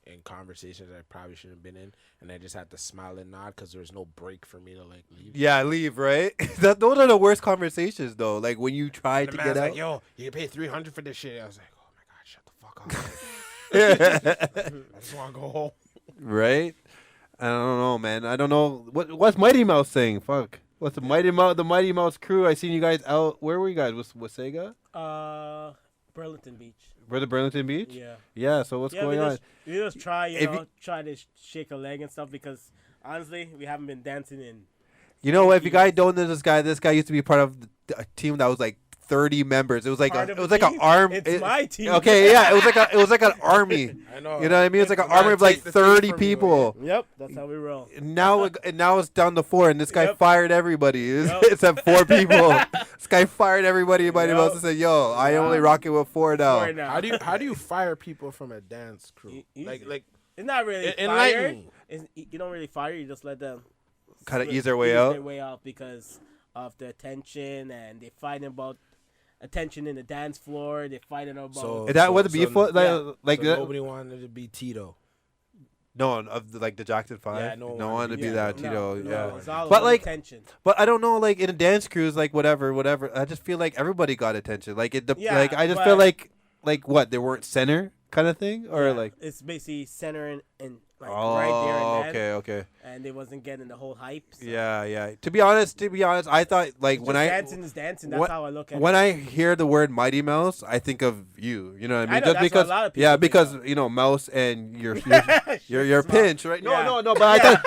in conversations I probably shouldn't have been in, and I just had to smile and nod because there was no break for me to like leave. Yeah, leave, right? Those are the worst conversations, though. Like when you try And to the get man's out. like, "Yo, you can pay $300 for this shit." I was like, "Oh my god, shut the fuck up!" I just want to go home. Right? I don't know, man. I don't know. What's Mighty Mouse saying? Fuck. What's the Mighty Mouse crew? I seen you guys out. Where were you guys? Was Sega? Burlington Beach. Were the Burlington Beach? Yeah. Yeah, so what's going on? We just try, If you- try to shake a leg and stuff because honestly, we haven't been dancing in. You know what? If you guys don't know this guy used to be part of a team that was like 30 members. It was like Part it of was a like an team? arm. It's my team. Okay, yeah, it was like an army. I know. You know what I mean? It's like an You gotta army of like take the thing 30 from me, people. Yep, that's how we roll. And now it's down to 4, and this guy Yep. fired everybody. Yep. It's at 4 people. This guy fired everybody. Everybody Yep. else and said, "Yo, I only rocking with 4 now." Right now. How do you fire people from a dance crew? Easy. Like It's not really enlighten fire. me. You don't really fire. You just let them Kind of split- ease their way out. Their way out because of the tension and they fighting about attention in the dance floor. They fighting about. So- Is that what the beef was? yeah. Like so that? nobody wanted to be Tito. No, of the, like the Jackson Five. Yeah, no no one one to wanted be to that, be Tito. No, Yeah. it's all But, about like, attention. But I don't know, like in a dance cruise, like whatever. I just feel like everybody got attention. Like Yeah, like I just but- feel like what they weren't center kind of thing, or Yeah, like. it's basically center and like Oh, right there and then, okay. and they wasn't getting the whole hype. So. Yeah. To be honest, I thought like when dancing is dancing. That's what- how I look at when it. I hear the word Mighty Mouse, I think of you. You know what I mean? I know, Just that's what because, a lot of people yeah, think because of. you know, mouse and your Small. pinch, right? Yeah. No. But I thought,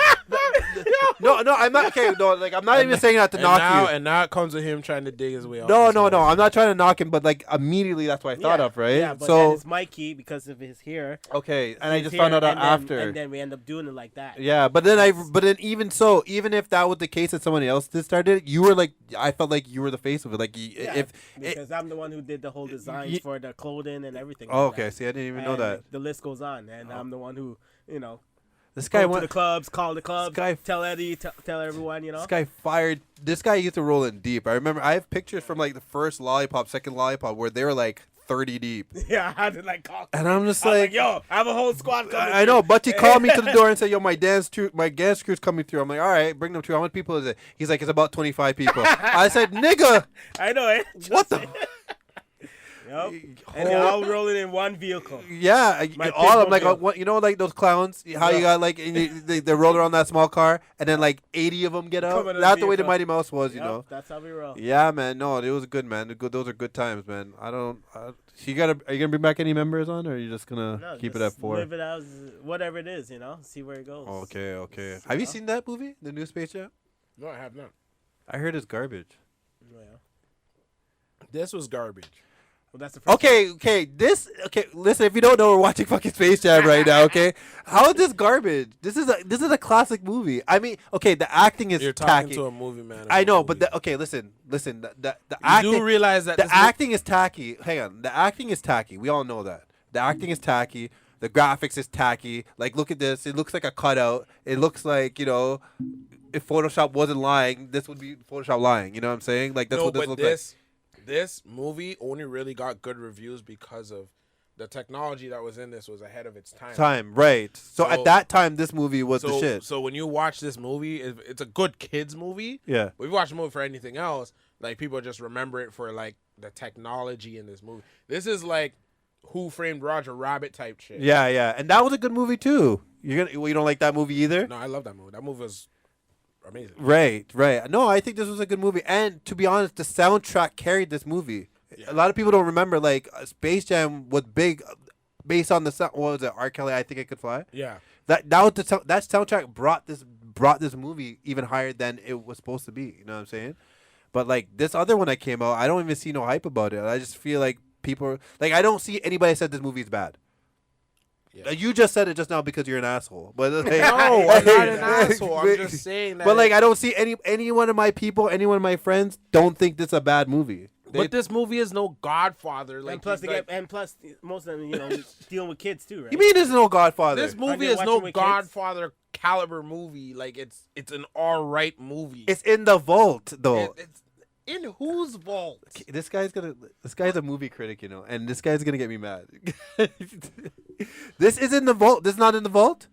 no, I'm not okay. No, like I'm not even saying that to And knock now, you. and now it comes with him trying to dig his way out. No. I'm not trying to knock him, but like immediately that's what I thought Yeah, of, right? Yeah, but then So it's Mikey because of his hair. okay, and I His just hair, found out and then- after. and then we end up doing it like that. Yeah, but then even so, even if that was the case that somebody else did started it, you were like, I felt like you were the face of it. Like, Yeah, if because I'm the one who did the whole designs Ye- for the clothing and everything. oh, like okay, that. see, I didn't even know And that. the list goes on, and I'm the one who, This guy go to went. the clubs, call the clubs, guy- tell Eddie, tell everyone, This guy fired. This guy used to roll in deep. I remember. I have pictures from like the first lollipop, second lollipop, where they were like 30 deep. Yeah, I had to like call. And I'm just I was like, yo, I have a whole squad coming. I know. Butchie called me to the door and said, "Yo, my dance crew's coming through." I'm like, "All right, bring them through. How many people is it?" He's like, "It's about 25 people." I said, "Nigga, I know it. what the?" Yep. And they're all rolling in one vehicle. Yeah, My all of them, like Pitbull what, you know, like those clowns. How you Yeah. got like they roll around that small car, and then like 80 of them get out. Come in a That's the way the vehicle. Mighty Mouse was, you Yep, know. that's how we roll. Yeah, man. No, it was good, man. Those are good times, man. I don't. Are you gonna bring back any members on, or are you just gonna No, keep it just at 4? Live it as whatever it is, see where it goes. Okay. Have you seen that movie, the new Space Jam? No, I have not. I heard it's garbage. Yeah. This was garbage. Well, that's the first Okay. Listen, if you don't know, we're watching fucking Space Jam right now. Okay, how is this garbage? This is a classic movie. I mean, okay, the acting is You're talking tacky. to a movie man. I know, but but listen. The you acting. do realize that The this acting is tacky. Hang on. The acting is tacky. We all know that. The acting is tacky. The graphics is tacky. Like, look at this. It looks like a cutout. It looks like, if Photoshop wasn't lying, this would be Photoshop lying. You know what I'm saying? Like, that's no, what this but looks this movie only really got good reviews because of the technology that was in this was ahead of its time. like. Time, right. So at So- that time, this movie was the So, shit. so when you watch this movie, it's a good kids movie. Yeah. But if you watch the movie for anything else, like people just remember it for like the technology in this movie. This is like Who Framed Roger Rabbit type shit. Yeah. And that was a good movie, too. You don't like that movie either? No, I love that movie. That movie was amazing. Right. No, I think this was a good movie. And to be honest, the soundtrack carried this movie. Yeah. A lot of people don't remember, like, Space Jam was big based on the sound. What was it? R. Kelly, I Think I Could Fly? Yeah. That was that soundtrack brought this movie even higher than it was supposed to be. You know what I'm saying? But, like, this other one that came out, I don't even see no hype about it. I just feel like people like, I don't see anybody said this movie is bad. Yeah. You just said it just now because you're an asshole. But like, No, I'm not an asshole. I'm just saying that. But like, I don't see any one of my people, any one of my friends, don't think this is a bad movie. But this movie is no Godfather. Like, and plus, it's like- most of them, dealing with kids too, right? You mean there's no Godfather? this movie you is no watching with kids? Godfather caliber movie. Like it's an all right movie. It's in the vault though. It's in whose vault? This guy's a movie critic, and this guy's gonna get me mad. This is in the vault. This is not in the vault.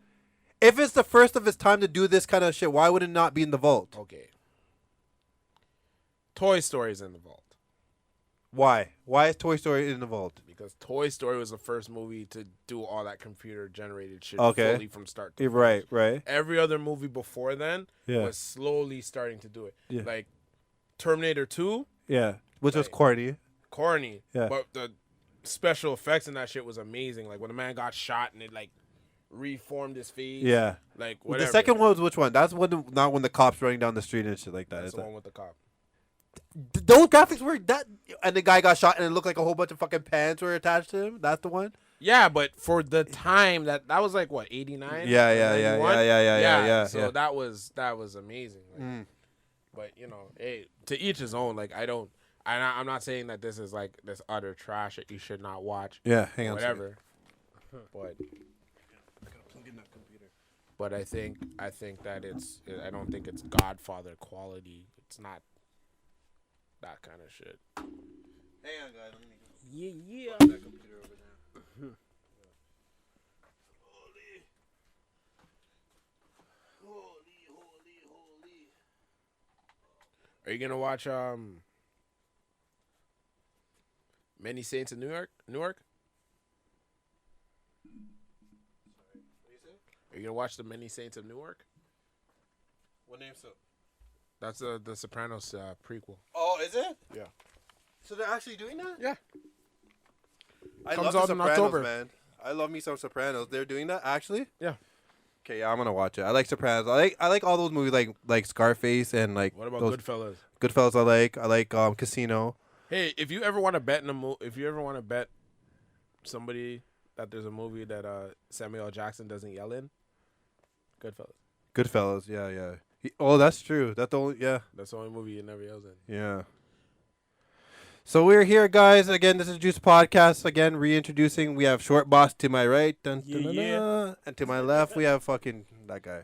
If it's the first of its time to do this kind of shit, why would it not be in the vault? Okay. Toy Story is in the vault Why? Why is Toy Story in the vault? because Toy Story was the first movie to do all that computer generated shit Okay. fully from start to Right. Every other movie before then Yeah. was slowly starting to do it. Yeah. Like Terminator 2, Yeah. Which was Right. corny. corny. Yeah. But the special effects in that shit was amazing. Like when the man got shot and it like reformed his face. Yeah. Like whatever. The second one was which one? That's not when the cops running down the street and shit like that. That's Is the that? one with the cop. Those graphics were that, and the guy got shot, and it looked like a whole bunch of fucking pants were attached to him. That's the one. Yeah, but for the time that was like what 89. Yeah. 91? So that was amazing. Like, Mm. But hey, to each his own. Like I'm not saying that this is like this utter trash that you should not watch. Yeah, hang on. Whatever. But I think that I don't think it's Godfather quality. It's not that kind of shit. Hang on, guys. Let me Yeah. plug that computer over there. Holy. Are you gonna watch Many Saints in New York? Sorry. What do you say? Are you gonna watch the Many Saints of Newark? What name so? That's the Sopranos prequel. Oh, is it? Yeah. So they're actually doing that? Yeah. I Comes love the out in Sopranos, October. man. I love me some Sopranos. They're doing that actually? Yeah. Okay, yeah, I'm gonna watch it. I like Sopranos. I like all those movies like Scarface and like What about those Goodfellas? Goodfellas. I like Casino. Hey, if you ever want to bet if you ever want to bet somebody that there's a movie that Samuel L. Jackson doesn't yell in, Goodfellas. Goodfellas. Yeah. Oh, that's true. That's the only. Yeah. That's the only movie he never yells in. Yeah. So we're here, guys. Again, this is Juice Podcast. Again, reintroducing. We have Short Boss to my right, dun, dun, dun, dun, and to my left, we have fucking that guy.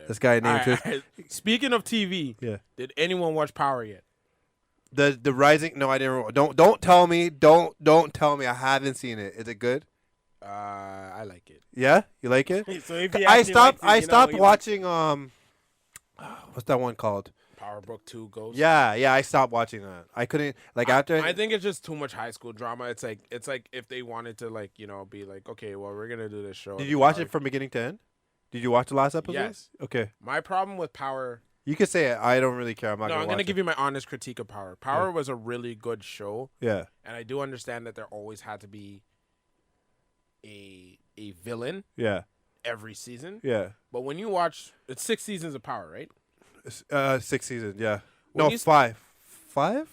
This guy named All right. Speaking of TV, yeah. did anyone watch Power yet? The Rising. No, I didn't. Don't tell me. Don't tell me. I haven't seen it. Is it good? I like it. Yeah, you like it? So if he I actually stopped. likes it, I you know, stopped you watching. What's that one called? Power Book 2 Ghost. Yeah. I stopped watching that. I couldn't after. I think it's just too much high school drama. It's like if they wanted to be like, okay, well, we're gonna do this show. Did you watch it from beginning to end? Did you watch the last episode? Yes. Okay. My problem with Power. You can say it. I don't really care. I'm not. No, I'm gonna gonna give you my honest critique of Power. Power Yeah. was a really good show, Yeah. and I do understand that there always had to be a villain Yeah. every season. Yeah. But when you watch, it's 6 seasons of Power, right? 6 seasons. Yeah. When No, you 5. 5?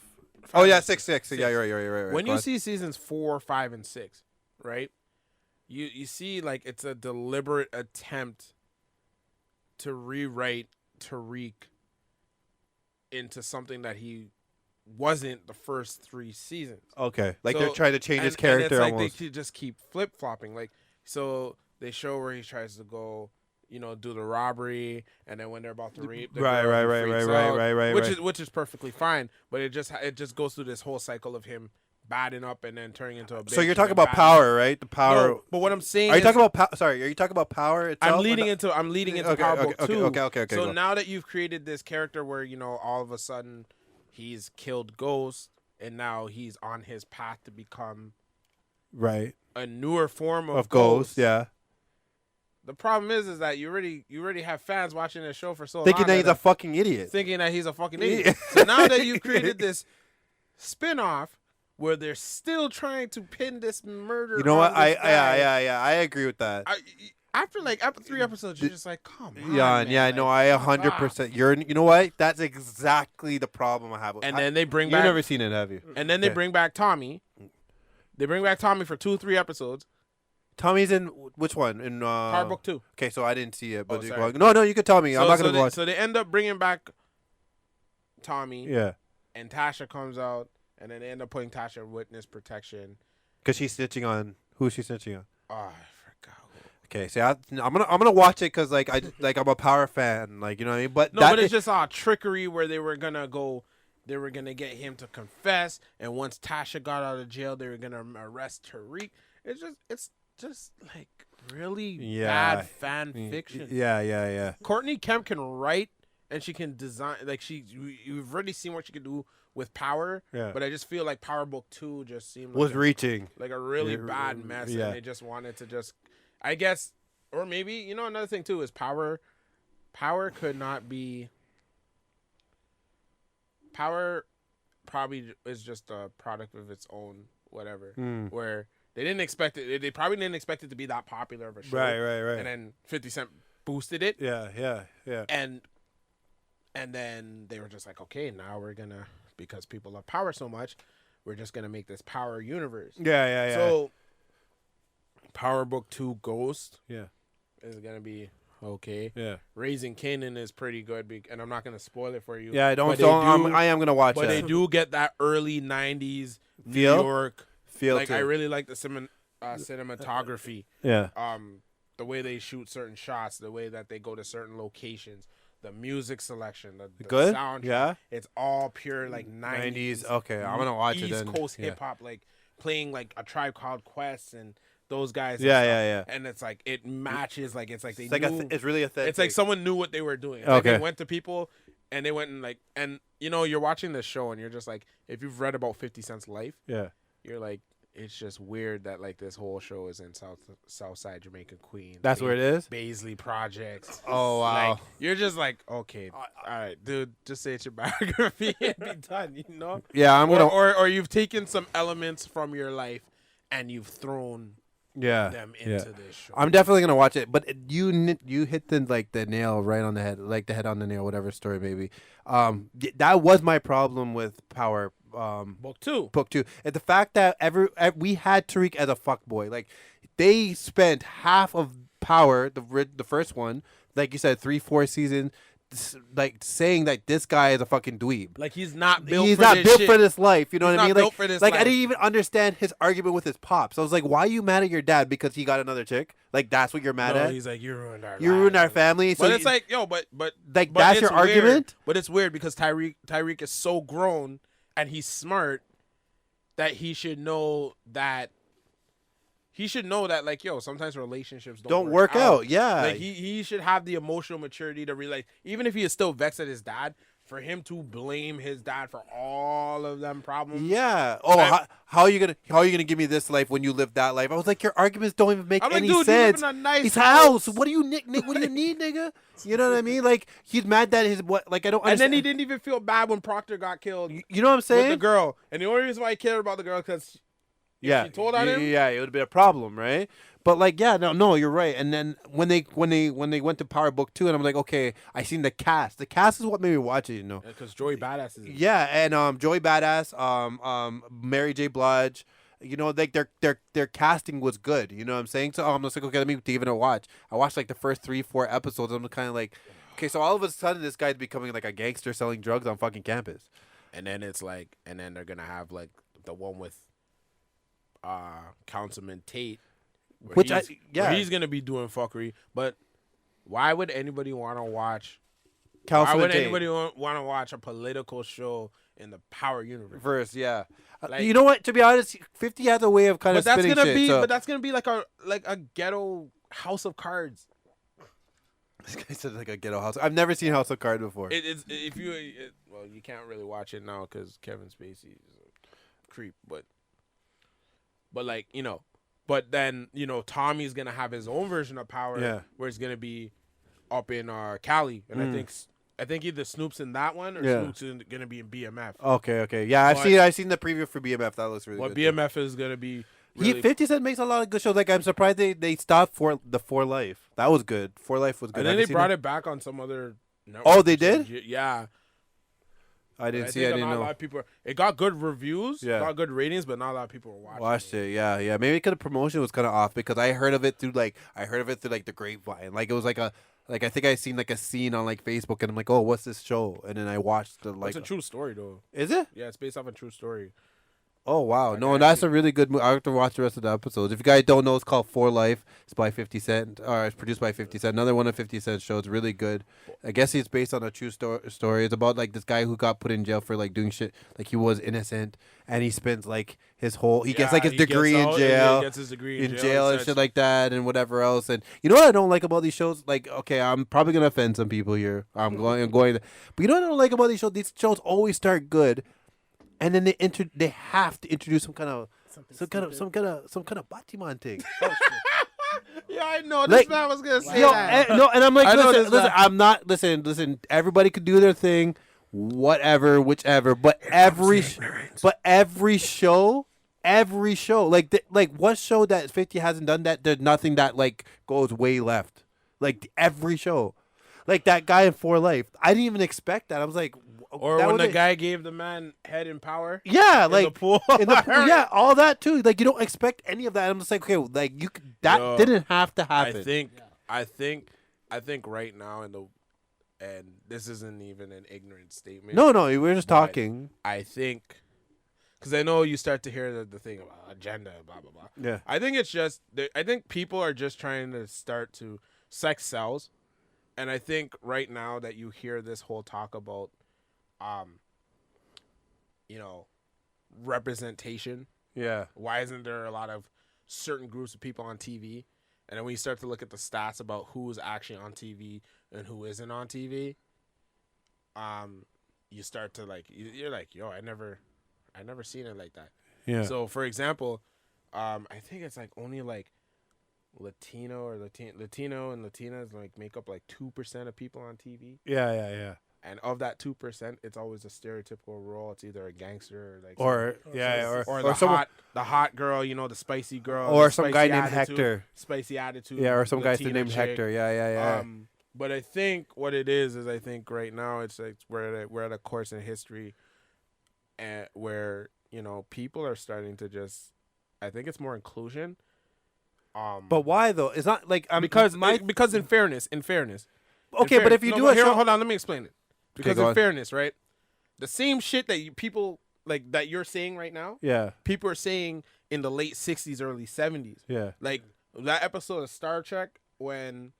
Oh yeah, 6. Yeah, you're right. When Go you ahead. see seasons 4, 5, and 6, right? You see like it's a deliberate attempt to rewrite Tariq into something that he wasn't the first 3 seasons. Okay, like So- they're trying to change his And character it's like almost. they just keep flip flopping. Like so, they show where he tries to go, do the robbery, and then when they're about to rape, the Right, girl, he right, freaks right, out, right. which is perfectly fine. But it just goes through this whole cycle of him batting up and then turning into a. So bitch you're talking and about batting Power, right? The up. Power. No, but what I'm saying Are you is, talking about? Sorry, are you talking about Power itself? I'm or leading the- into Okay, Power Book okay, 2. okay. So Go. now that you've created this character where all of a sudden he's killed Ghost and now he's on his path to become Right. a newer form of Ghost, yeah. The problem is that you already have fans watching this show for so Thinking long that he's a fucking idiot. thinking that he's a fucking idiot. So now that you've created this spin-off where they're still trying to pin this murder, You know what? on this guy, I agree with that. after 3 episodes, you're just like, come on, Yeah, man. yeah, Like, no, I fuck 100%. off. You know what? That's exactly the problem I have with. And then they bring You've back, never seen it, have you? and then they Okay. bring back Tommy. They bring back Tommy for 2-3 episodes. Tommy's in which one? In Power Book 2. Okay, so I didn't see it, but sorry. no, you can tell me. I'm not gonna they, watch. so they end up bringing back Tommy, Yeah, and Tasha comes out, and then they end up putting Tasha in witness protection. because she's snitching on who's she snitching on? Oh, I forgot. Okay, see, I'm gonna watch it because I'm a Power fan, like you know what I mean. But No, but it's just all trickery where they were gonna get him to confess, and once Tasha got out of jail, they were gonna arrest Tariq. It's just like really bad fan fiction. Yeah. Courtney Kemp can write and she can design. Like you've already seen what she can do with Power. Yeah. But I just feel like Power Book 2 just seemed Was like reaching. like a really Yeah, bad mess, yeah. and they just wanted to I guess, or maybe another thing too is Power could not be. Power probably is just a product of its own whatever. Where they didn't expect it. They probably didn't expect it to be that popular of a show. Right. And then 50 Cent boosted it. Yeah. And then they were just like, okay, now we're gonna, because people love Power so much, we're just gonna make this Power universe. Yeah. So Power Book 2 Ghost Yeah. is gonna be okay. Yeah. Raising Kanan is pretty good, and I'm not gonna spoil it for you. Yeah, But I am gonna watch But they it. do get that early '90s New Feel? York. Feel Like too. I really like the cinematography. Yeah. The way they shoot certain shots, the way that they go to certain locations. the music selection, the Good? soundtrack. Yeah. It's all pure like 90s. 90s. Okay, I'm gonna watch it East then. Coast Yeah. hip hop, like playing like a Tribe Called Quest and those guys. Yeah, and stuff. yeah, yeah. And it's like it matches. Like it's like they It's like knew. it's really authentic. It's like someone knew what they were doing. It's like Okay. they went to people and they went and like, and you know, you're watching this show and you're just like, if you've read about 50 Cent's life, Yeah. you're like, it's just weird that like this whole show is in Southside Jamaica, Queens. That's where it is. Baisley Projects. Oh wow. Like, you're just like, okay, all right, dude, just say it's your biography and be done, you know? Yeah, I'm gonna. Or you've taken some elements from your life and you've thrown Yeah. them into this show. I'm definitely gonna watch it, but you hit the nail right on the head, like the head on the nail, whatever story maybe. That was my problem with Power. Book 2. Book 2, and the fact that we had Tariq as a fuckboy. Like they spent half of Power, the first one, like you said, 3-4 seasons, like saying that this guy is a fucking dweeb. Like he's not built He's for not this built shit. for this life. You know He's what I not mean? built for this like I life. didn't even understand his argument with his pops. I was like, why are you mad at your dad because he got another chick? Like that's what you're mad No, at? he's like, you ruined our You ruined our lives." family. So But it's like, yo, but like but that's it's your argument? weird. But it's weird because Tyreek is so grown and he's smart that he should know that like, yo, sometimes relationships don't work out. Yeah. Like he should have the emotional maturity to realize, even if he is still vexed at his dad, for him to blame his dad for all of them problems. Yeah. Oh, how are you gonna give me this life when you live that life? I was like, your arguments don't even make I'm like, any dude, sense. you live in a nice His house. What do you what do you need, nigga? You know what I mean? Like he's mad that his what? Like I don't. And Understand. then he didn't even feel bad when Proctor got killed You know what I'm saying? with the girl. And the only reason why he cared about the girl because Yeah, she told on him. Yeah, it would be a problem, right? But like, yeah, no, you're right. And then when they went to Power Book 2, and I'm like, okay, I seen the cast. The cast is what made me watch it, you know. Because Joey Badass is. Yeah, and Joey Badass, Mary J. Blige, you know, like their casting was good. You know what I'm saying? So I'm just like, okay, let me give it a watch. I watched like the first 3-4 episodes. I'm kind of like, okay, so all of a sudden this guy's becoming like a gangster selling drugs on fucking campus. And then it's like, and then they're gonna have like the one with Councilman Tate, where he's gonna be doing fuckery. But why would anybody want to watch? Councilman why would Tate. anybody want to watch a political show in the Power universe? Verse, yeah. Like- you know what? To be honest, 50 has a way of kind of But that's spinning gonna shit. be, so. but that's gonna be like a ghetto House of Cards. This guy said like a ghetto house. I've never seen House of Cards before. It's if you well, you can't really watch it now because Kevin Spacey is a creep, but like, you know, but then, you know, Tommy's gonna have his own version of Power, Yeah. where it's gonna be up in Cali, and I think either Snoop's in that one or Yeah. Snoop's gonna be in BMF. Okay. Yeah, I've seen the preview for BMF. That looks really What good. BMF is gonna be. Really, 50 Cent makes a lot of good shows. Like I'm surprised they stopped for the For Life. That was good. For Life was good. and then they brought it back on some other. Oh, they did? Yeah. I didn't see. think I didn't not a know. lot of people. It got good reviews. Yeah. Got good ratings, but not a lot of people were watching. Watched it. Yeah. Maybe because the promotion was kind of off because I heard of it through the grapevine. Like it was like I think I seen like a scene on like Facebook and I'm like, oh, what's this show? And then I watched the like. It's a true story though. Is it? Yeah, it's based off a true story. Oh wow! Like, No, that's a really good movie. I have to watch the rest of the episodes. If you guys don't know, it's called For Life. It's by 50 Cent, or it's produced by 50 Cent. Another one of 50 Cent's shows, really good. I guess it's based on a true story. It's about like this guy who got put in jail for like doing shit, like he was innocent, and he spends like his whole he gets like his degree in jail, He gets his degree in jail and shit like that, and whatever else. And you know what I don't like about these shows? Like, okay, I'm probably gonna offend some people here. I'm going, but you know what I don't like about these shows? These shows always start good. And then they have to introduce some kind of Batiman thing. Yeah, I know. This Like, man was gonna say Yo, that. and I'm like, I know listen, this guy. I'm not listen. Everybody could do their thing, whatever, whichever. But every show, like what show that 50 hasn't done that? There's nothing that like goes way left. Like every show, like that guy in For Life. I didn't even expect that. I was like. Or that when was the guy gave the man head in power. Yeah, in like the pool. yeah, all that too. Like you don't expect any of that. I'm just like, okay, like that didn't have to happen. I think right now and this isn't even an ignorant statement. No, we're just but talking. I think because I know you start to hear the thing about agenda, blah blah blah. Yeah, I think it's just I think people are just trying to start to sex sells, And I think right now that you hear this whole talk about, you know, representation. Yeah. Why isn't there a lot of certain groups of people on TV? And then when you start to look at the stats about who's actually on TV and who isn't on TV, you start to like, you're like, yo, I never seen it like that. Yeah. So for example, I think it's like only like Latino and Latinas like make up like 2% of people on TV. Yeah. And of that 2%, it's always a stereotypical role. It's either a gangster or the hot girl, you know, the spicy girl, or the some spicy guy named attitude, Hector. spicy attitude. Yeah, or some guy Latina named chick. Hector. Yeah. But I think what it is I think right now it's like we're at a course in history, where you know people are starting to just. I think it's more inclusion. But why though? It's not like because in fairness. Okay, but if you do a show, hold on, let me explain it. Because go in on. fairness, right? The same shit that people like that you're saying right now, yeah, people are saying in the late 60s, early 70s. yeah. Like that episode of Star Trek when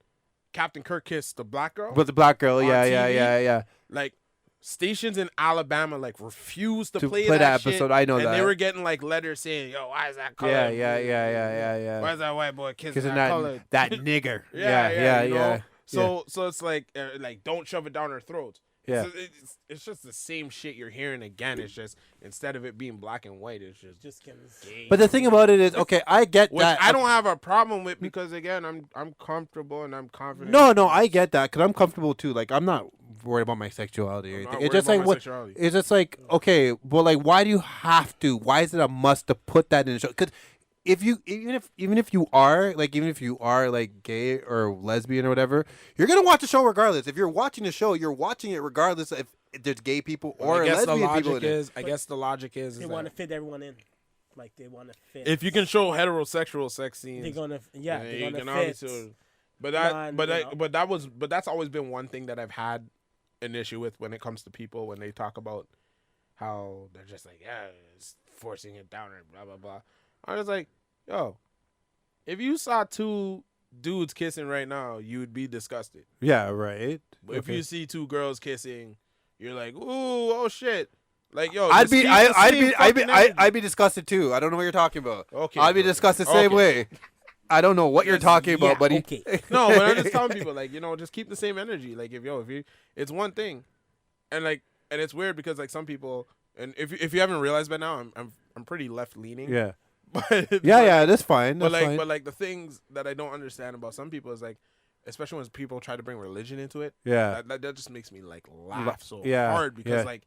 Captain Kirk kissed the black girl. But the black girl, on yeah, TV, yeah. Like stations in Alabama like refused to To play play that that episode, shit, I know and that. they were getting like letters saying, "Yo, why is that color? Yeah. Why is that white boy kissing Kissing that color? that nigger. Yeah, you know? yeah. So it's like don't shove it down our throats. Yeah. So it's just the same shit you're hearing again. It's just instead of it being black and white, it's just gay. But the thing about it is, okay, I get Which that. I don't have a problem with because again, I'm comfortable and I'm confident. No, I get that because I'm comfortable too. Like I'm not worried about my sexuality or I'm not anything. worried It's just about like my what. sexuality. It's just like okay, well, like why do you have to? Why is it a must to put that in the show? Because even if you are like gay or lesbian or whatever, you're gonna watch the show regardless. If you're watching the show, you're watching it regardless if there's gay people or lesbian people in it. I guess the logic is They want to fit everyone in. Like they want to fit. if you can show heterosexual sex scenes, they're gonna you can fit. obviously. But that's always been one thing that I've had an issue with when it comes to people when they talk about how they're just like, yeah, it's forcing it down and blah blah blah. I was like, yo, if you saw two dudes kissing right now, you would be disgusted. Yeah, right. But if you see two girls kissing, you're like, ooh, oh shit. Like, yo, I'd be disgusted too. I don't know what you're talking about. Okay, I'd be disgusted the same way. I don't know what you're talking about, buddy. Okay. No, but I'm just telling people, like, you know, just keep the same energy. Like, if you, it's one thing, and it's weird because like some people, and if you haven't realized by now, I'm pretty left leaning. Yeah. But Yeah, that's fine. But That's fine. but like the things that I don't understand about some people is like, especially when people try to bring religion into it. Yeah. That just makes me like laugh so Yeah, hard because yeah. like.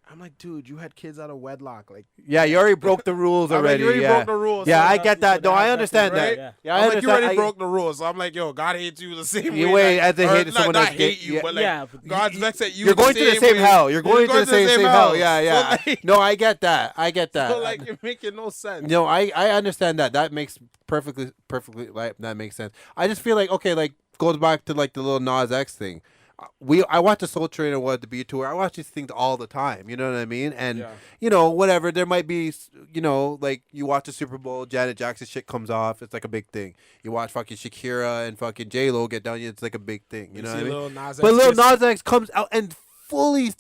I'm like, dude, you had kids out of wedlock. Like, Yeah, you already broke the rules I'm like, already. you already yeah. broke the rules. Yeah, so I get that. No, I understand right? that. Yeah. I I'm like, you understand. already broke the rules. So I'm like, yo, God hates you the same You way. wait, as they hated someone not else hate get- you, yeah. but like, Yeah, God's vexed at you. You're going to the same way. hell. You're going to the same hell. Yeah. So, like, No, I get that. I get that. so like, it making no sense. No, I understand that. That makes perfectly like that makes sense. I just feel like okay, like goes back to like the little Nas X thing. I watch the Soul Train and the Beat Tour. I watch these things all the time. You know what I mean? And Yeah. you know, whatever. There might be, you know, like you watch the Super Bowl, Janet Jackson shit comes off. It's like a big thing. You watch fucking Shakira and fucking J Lo get down. It's like a big thing. You know what I mean? Lil Nas But X Lil kiss- Nas X comes out and fully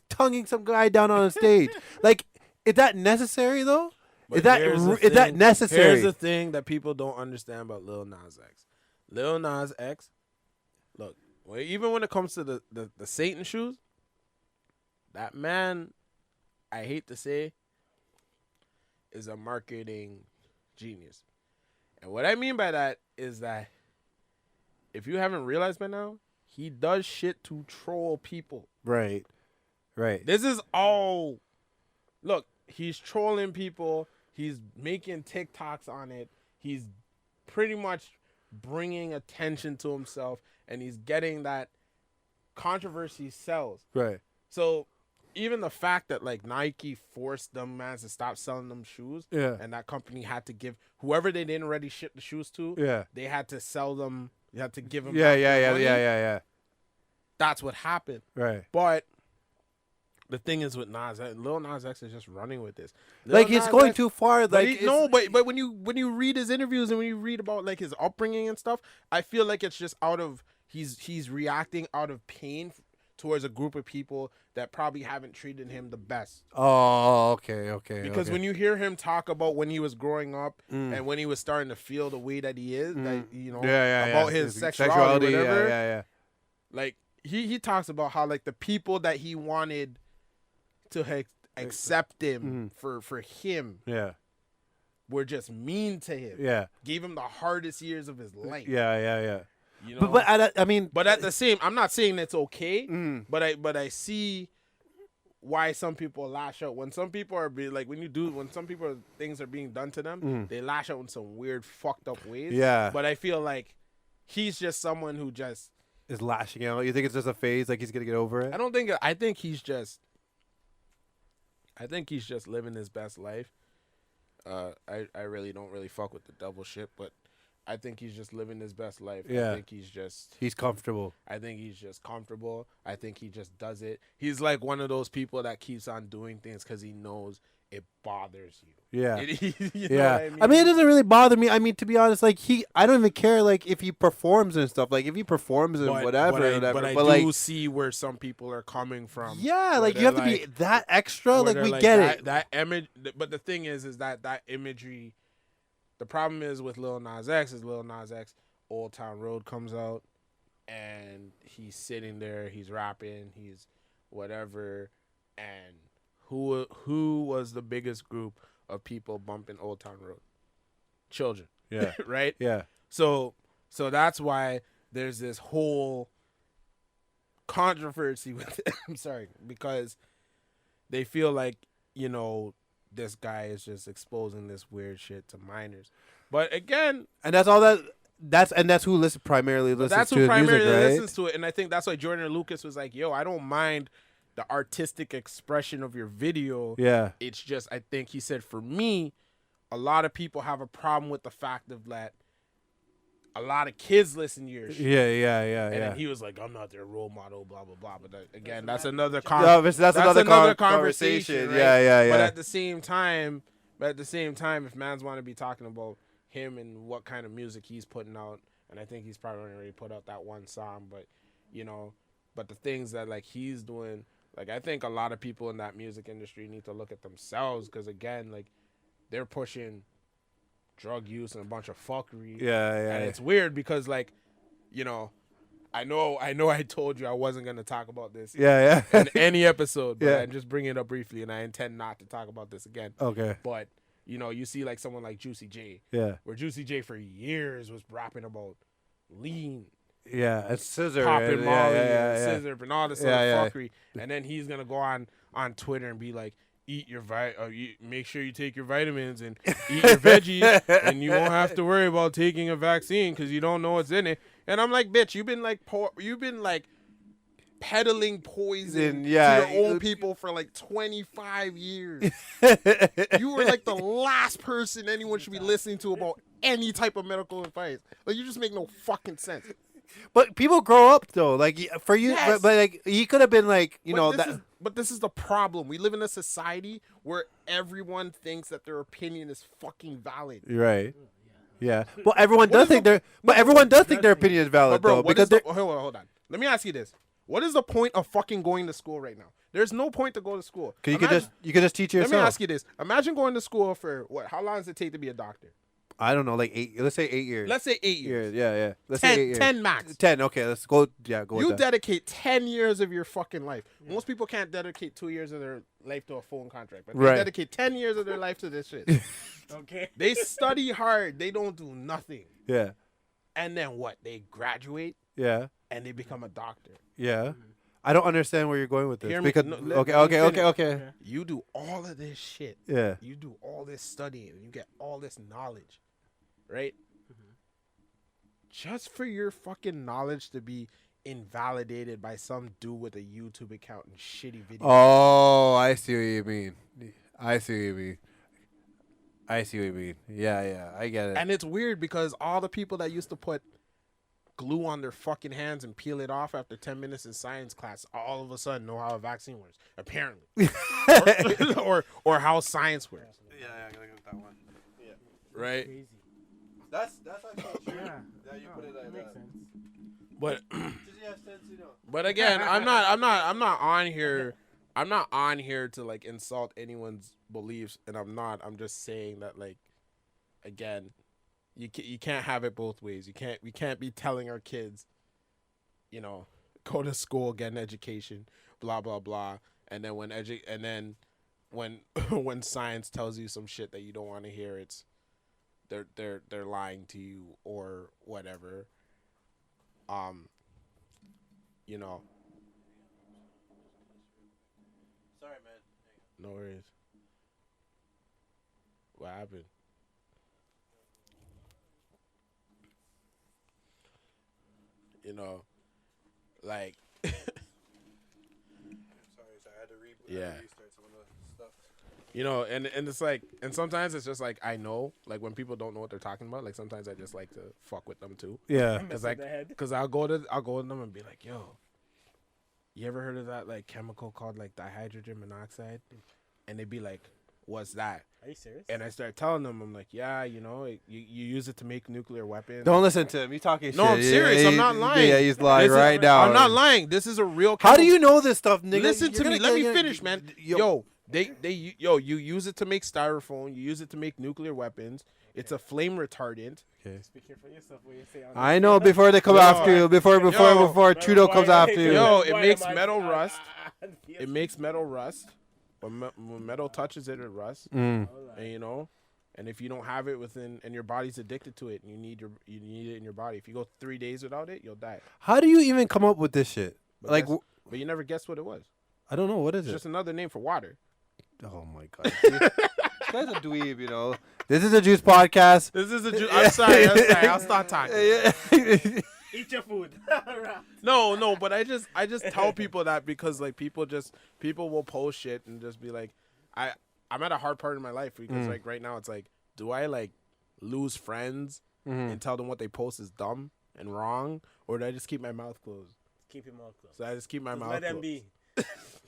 tonguing some guy down on a stage. Like, is that necessary though? But Is that here's the is that thing. necessary? Here's the thing that people don't understand about Lil Nas X. Lil Nas X, look, even when it comes to the Satan shoes, that man, I hate to say, is a marketing genius. And what I mean by that is that if you haven't realized by now, he does shit to troll people. Right. This is all. Look, he's trolling people. He's making TikToks on it. He's pretty much bringing attention to himself, and he's getting that controversy sells. Right. So even the fact that like Nike forced them man to stop selling them shoes, Yeah. and that company had to give whoever they didn't already ship the shoes to, Yeah. they had to sell them. They had to give them. Yeah. back their money. Yeah. That's what happened. Right. But the thing is with Nas, Lil Nas X is just running with this. Like he's going too far. Like But when you read his interviews and when you read about like his upbringing and stuff, I feel like it's just out of he's reacting out of pain towards a group of people that probably haven't treated him the best. Oh, okay. Because when you hear him talk about when he was growing up and when he was starting to feel the way that he is, that, you know, about his sexuality, whatever. Yeah. Like he talks about how like the people that he wanted to accept him for him, were just mean to him. Yeah, gave him the hardest years of his life. Yeah. You know? But I mean, but at the same, I'm not saying it's okay. But I see why some people lash out when some people are when some people things are being done to them, they lash out in some weird fucked up ways. Yeah. But I feel like he's just someone who just is lashing out. You think it's just a phase? Like he's gonna get over it? I think he's just living his best life. I really don't really fuck with the double shit, but I think he's just living his best life. Yeah. I think he's comfortable. I think he's just comfortable. I think he just does it. He's like one of those people that keeps on doing things because he knows it bothers you. Yeah. You know what I mean, it doesn't really bother me. I mean, to be honest, like I don't even care like if he performs and stuff. Like if he performs and whatever. But I do see where some people are coming from. Yeah, like you have to be that extra. Like we get it. That image, but the thing is that imagery. The problem is with Lil Nas X Old Town Road comes out, and he's sitting there, he's rapping, he's whatever, and who was the biggest group of people bumping Old Town Road? Children. Yeah. Right? Yeah. So that's why there's this whole controversy with it. I'm sorry, because they feel like, you know, this guy is just exposing this weird shit to minors. But again, and that's all that's who primarily listens to music, right? listens to it. And I think that's why Jordan Lucas was like, yo, I don't mind the artistic expression of your video. Yeah. It's just, I think he said, for me, a lot of people have a problem with the fact of that a lot of kids listen to your shit. Yeah. And then he was like, I'm not their role model, blah, blah, blah. But again, that's another that's another conversation. Right? Yeah. But at the same time, if mans want to be talking about him and what kind of music he's putting out, and I think he's probably already put out that one song, but, you know, but the things that, like, he's doing, like, I think a lot of people in that music industry need to look at themselves, because, again, like, they're pushing drug use and a bunch of fuckery. Yeah. And it's weird because, like, you know I told you I wasn't going to talk about this in any episode, but I'm just bringing it up briefly, and I intend not to talk about this again. Okay. But, you know, you see, like, someone like Juicy J. Yeah. Where Juicy J for years was rapping about lean. Yeah, and scissor. Popping Molly and scissor and all this other fuckery. Yeah. And then he's going to go on Twitter and be like, make sure you take your vitamins and eat your veggies, and you won't have to worry about taking a vaccine because you don't know what's in it. And I'm like, bitch, you've been like peddling poison to your own people for like 25 years. You were like the last person anyone should be listening to about any type of medical advice. Like, you just make no fucking sense. But people grow up though. Like for you, Yes. but like he could have been like, But this is the problem. We live in a society where everyone thinks that their opinion is fucking valid. Right. Yeah. Well, everyone does think their opinion is valid, bro, though, because hold on. Let me ask you this: what is the point of fucking going to school right now? There's no point to go to school. you could just teach yourself. Let me ask you this: imagine going to school for what? How long does it take to be a doctor? I don't know, like 8. Let's say 8 years. Let's say 8 years. Yeah. Let's 10, say 8 years. 10 max. 10. Okay, let's go. Yeah, go. You with that. dedicate 10 years of your fucking life. Most people can't dedicate 2 years of their life to a phone contract, but they dedicate 10 years of their life to this shit. Okay. They study hard. They don't do nothing. Yeah. And then what? They graduate. Yeah. And they become a doctor. Yeah. I don't understand where you're going with this. Hear me- Because no, okay. You do all of this shit. Yeah. You do all this studying. You get all this knowledge. Right? Just for your fucking knowledge to be invalidated by some dude with a YouTube account and shitty videos. Oh, I see what you mean. Yeah, I get it. And it's weird because all the people that used to put glue on their fucking hands and peel it off after 10 minutes in science class all of a sudden know how a vaccine works, apparently. or how science works. Yeah, I'm gonna go with that one. Right? Crazy. That's actually true. Yeah. Yeah, you put it like That makes that. sense. But but again, I'm not on here. I'm not on here to like insult anyone's beliefs, and I'm just saying that like, again, you can't have it both ways. We can't be telling our kids, you know, go to school, get an education, blah blah blah, and then when when science tells you some shit that you don't want to hear, it's they're lying to you or whatever. You know. Sorry, man. No worries. What happened? You know, like. Sorry, so I had to Yeah. restart some of the stuff. You know, and it's like, and sometimes it's just like, I know, like when people don't know what they're talking about, like sometimes I just like to fuck with them too. Yeah. Cause I'll go to them and be like, yo, you ever heard of that like chemical called like dihydrogen monoxide? And they'd be like, what's that? Are you serious? And I start telling them, I'm like, yeah, you know, you use it to make nuclear weapons. Don't listen to him. He's talking shit. No, I'm serious. I'm not lying. Yeah, he's lying right now. I'm not lying. This is a real. How do you know this stuff, nigga? Listen to You're me. gonna Let me get- finish, man. Yo, you use it to make styrofoam. You use it to make nuclear weapons. Okay. It's a flame retardant. Okay. Speaking for yourself, what you say on I know before they come after you, before Trudeau comes after you. Yo, it makes metal rust. It makes metal rust. When metal touches it, it rusts. Mm. And you know, and if you don't have it within, and your body's addicted to it, and you need it in your body. If you go 3 days without it, you'll die. How do you even come up with this shit? But you never guessed what it was. I don't know. What is It's it? just another name for water. Oh my god. This guy's a dweeb, you know. This is a juice podcast. This is I'm sorry. I'll stop talking. Eat your food. No, but I just tell people that because like people will post shit and just be like, I'm at a hard part in my life because like right now it's like, do I like lose friends and tell them what they post is dumb and wrong, or do I just keep my mouth closed? Keep your mouth closed. So I just keep my mouth let them closed. be.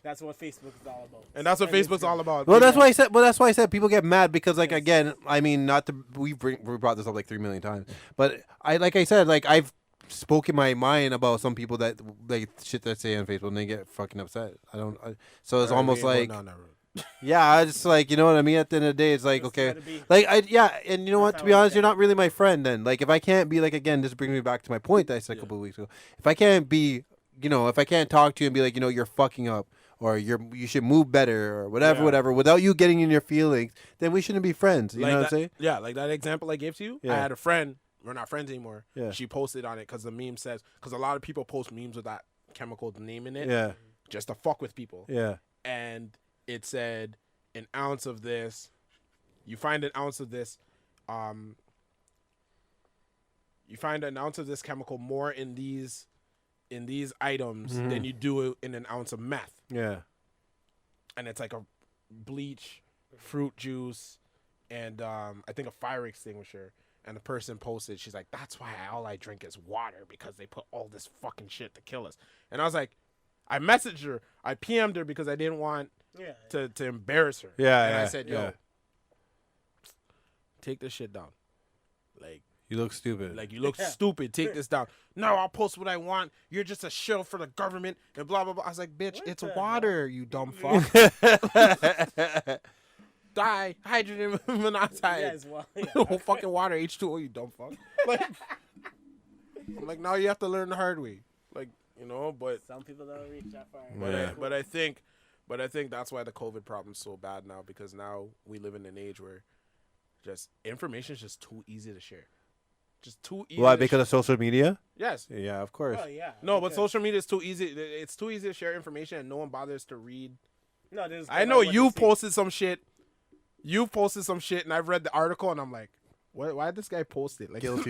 That's what Facebook is all about. And that's what Facebook's all about. Well, that's why I said. Well, that's why I said people get mad because, like, again, I mean, not to we brought this up like 3 million times, but like I said, like I've spoken my mind about some people that like shit that say on Facebook and they get fucking upset. So it's almost like, yeah, I just like, you know what I mean. At the end of the day, it's like, okay, like and you know what? To be honest, you're not really my friend then. Like, if I can't be like, again, this brings me back to my point that I said a couple of weeks ago. If I can't be, you know, if I can't talk to you and be like, you know, you're fucking up, or you should move better, or whatever, without you getting in your feelings, then we shouldn't be friends. You know what I'm saying? Yeah, like that example I gave to you. Yeah. I had a friend. We're not friends anymore. Yeah. She posted on it because the meme says, because a lot of people post memes with that chemical name in it. Yeah. Just to fuck with people. Yeah. And it said an ounce of this. You find an ounce of this. You find an ounce of this chemical more in these items than you do in an ounce of meth. Yeah. And it's like a bleach, fruit juice, and I think a fire extinguisher. And the person posted, she's like, that's why all I drink is water, because they put all this fucking shit to kill us. And I was like, I messaged her, I PM'd her because I didn't want to embarrass her. Yeah. And I said, yo, take this shit down. Like, you look stupid. Like, you look stupid. Take this down. No, I'll post what I want. You're just a shill for the government and blah, blah, blah. I was like, bitch, it's water, you dumb fuck. Hydrogen monoxide. Fucking water, H2O, you dumb fuck. Like, I'm like, now you have to learn the hard way. Like, you know, but some people don't reach that far. But I think that's why the COVID problem's so bad now, because now we live in an age where just information is just too easy to share. Just too easy. Why? Because of social media? Yes. Yeah, of course. Oh, yeah. No, but social media is too easy. It's too easy to share information, and no one bothers to read. No, I know you posted some shit. You posted some shit, and I've read the article, and I'm like, why did this guy post it? Like, guilty.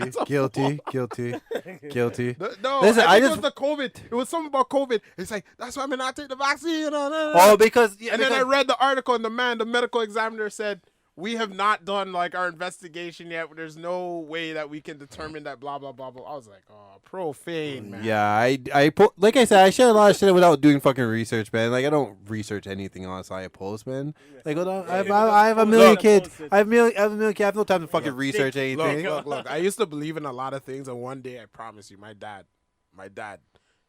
No, Listen, I think it was the COVID. It was something about COVID. It's like, that's why I'm not taking the vaccine. Oh, because... Yeah, and then I read the article, and the medical examiner said, we have not done like our investigation yet. There's no way that we can determine that blah, blah, blah, blah. I was like, oh, profane, man. Yeah, like I said, I share a lot of shit without doing fucking research, man. Like, I don't research anything on I post, man. Like, I have a million kids. I have a million kids. I have no time to fucking research anything. Look. I used to believe in a lot of things, and one day, I promise you, my dad my dad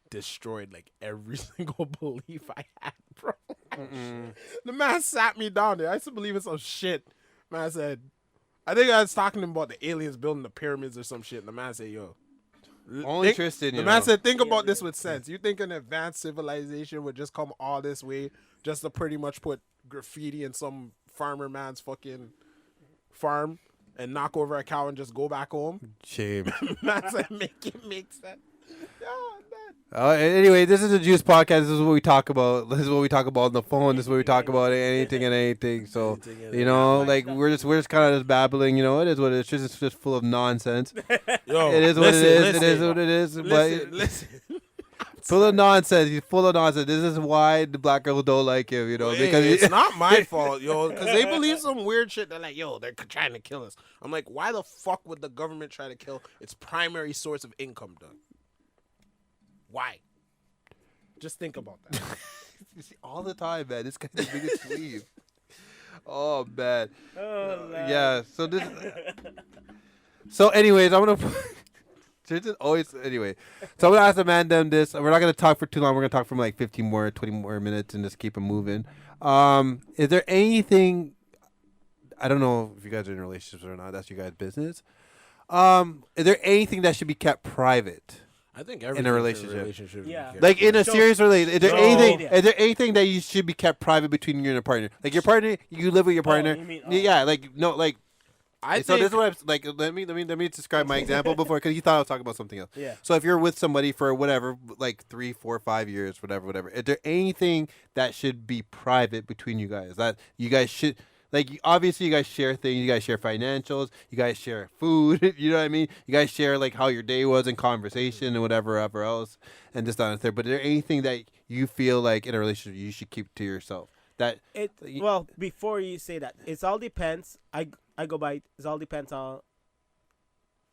destroyed like every single belief I had, bro. The man sat me down there. I used to believe in some shit. Man said, I think I was talking to him about the aliens building the pyramids or some shit. And the man said, yo. Only Tristan, The man said, think about this with sense. You think an advanced civilization would just come all this way just to pretty much put graffiti in some farmer man's fucking farm and knock over a cow and just go back home? Shame. Man said, make it make sense. Yeah, man. Anyway, this is a Juice podcast. This is what we talk about. This is what we talk about on the phone. This is what we talk about anything and anything. So like we're just kind of just babbling. It is what it is. It's just full of nonsense. Yo, It is what it is. It is what it is. Listen. Full of nonsense. He's full of nonsense. This is why the black girls don't like him. Because it's not my fault, yo. Because they believe some weird shit. They're like, yo, they're trying to kill us. I'm like, why the fuck would the government try to kill its primary source of income, Doug? Why? Just think about that. all the time, man. This guy's the biggest sleeve. Oh man. Oh, yeah. So this. So, anyways, I'm gonna. Always anyway. So I'm gonna ask the man them this. We're not gonna talk for too long. We're gonna talk for like 15 more, 20 more minutes, and just keep it moving. Is there anything? I don't know if you guys are in relationships or not. That's your guys' business. Is there anything that should be kept private? I think in a relationship. Yeah. Like in a serious relationship, is there anything? media. Is there anything that you should be kept private between you and your partner? Like your partner, you live with your partner. you mean, Yeah, like no, like. I So think this is what I'm like. Let me describe my example before, because you thought I was talking about something else. Yeah. So if you're with somebody for whatever, like 3, 4, 5 years, whatever, is there anything that should be private between you guys? That you guys should. Like, obviously, you guys share things. You guys share financials. You guys share food. You know what I mean? You guys share, like, how your day was in conversation and whatever else. And just on there. But is there anything that you feel like in a relationship you should keep to yourself? Well, before you say that, it all depends. I go by, it all depends on,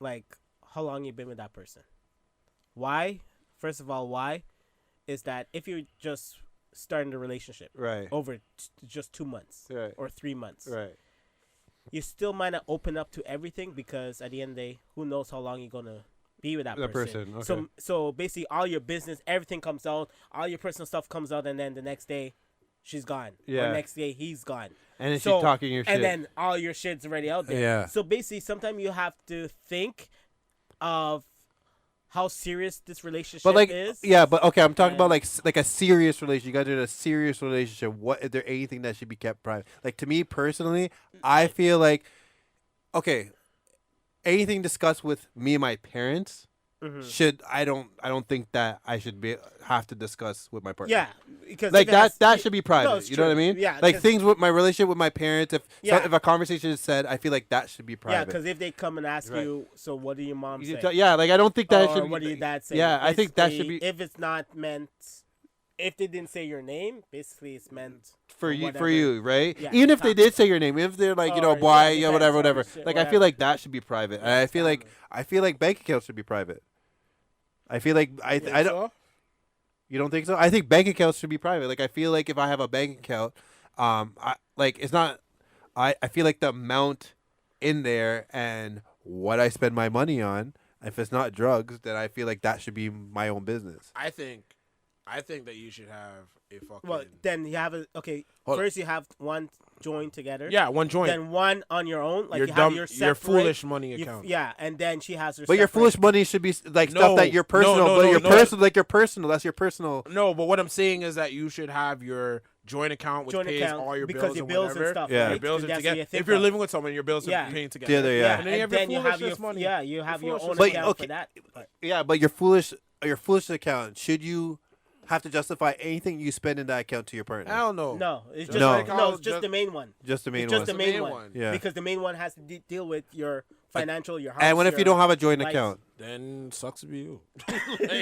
like, how long you've been with that person. Why? First of all, why? Is that if you're just starting the relationship Right. over just 2 months Right. or 3 months, Right. you still might not open up to everything, because at the end of the day, who knows how long you're gonna be with that person. Okay. So basically, all your business, everything comes out, all your personal stuff comes out, and then the next day, she's gone. Yeah. Or next day, he's gone. And then So- she's talking your shit. And then all your shit's already out there. Yeah. So basically, sometimes you have to think of how serious this relationship But like, is. yeah, but okay, I'm talking And- about like a serious relationship. You guys are in a serious relationship. What is there anything that should be kept private? Like to me personally, I feel like okay, anything discussed with me and my parents should I don't think that I should have to discuss with my partner. Yeah, because Like if it has- that should be private. it's You know what I true. mean? Yeah, Like 'cause- things with my relationship with my parents. If Yeah. a conversation is said, I feel like that should be Yeah, private. because if they come and ask Right. you, so what do your mom You say? tell- yeah, like I don't think that Or should. what do your dad say? Yeah, I think that should Basically, be if it's not meant, if they didn't say your name, basically it's meant for whatever. you, right? Yeah, Even if they exactly. did say your name, if they're like, Or, boy, yeah, yeah, depends whatever. on the shit, Like I feel whatever. like that should be private. And I feel like bank accounts should be private. I feel like I don't. so? You don't think so? I think bank accounts should be private. Like I feel like if I have a bank account, it's not. I feel like the amount in there and what I spend my money on. If it's not drugs, then I feel like that should be my own business. I think that you should have a fucking Well, then you have first you have one joined together. one joint. Then one on your own, like your you dumb, have your your separate, foolish money account. Yeah, and then she has her. But your separate- foolish money should be like No, stuff that you're personal. no, but no, your no. personal, like your personal. That's your personal. No, but what I'm saying is that you should have your joint account, which joint pays account all your because bills your and bills whatever. and stuff. Yeah. right? Your bills So are that's what together. you think If you're of. living with someone, your bills Yeah. are paying together. Together, yeah. Yeah, And then you have your you have foolishness money. Yeah, you have your own But, account okay. for that. But Yeah, but your foolish account, should you have to justify anything you spend in that account to your partner? Hell no. no, it's Just just like how- it's just the main one. Just the main It's just one. the main main one. one. Yeah. Because the main one has to deal with your financial, your house. And what if you your don't have a joint lights. account? Then sucks to be you.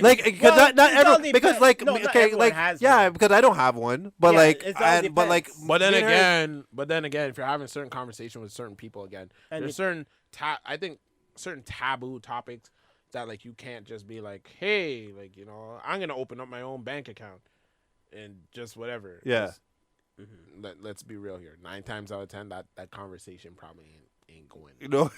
Like, because Well, not it all everyone, because depends. like, No, not okay, everyone like, has yeah, one. because I don't have one, but Yeah, like, it all but like, depends. But then me and her- again, if you're having certain conversation with certain people again, And there's certain I think certain taboo topics that like you can't just be like, hey, like I'm gonna open up my own bank account and just whatever. Yeah. Let's be real here. 9 times out of 10, that conversation probably ain't ain't going. You know.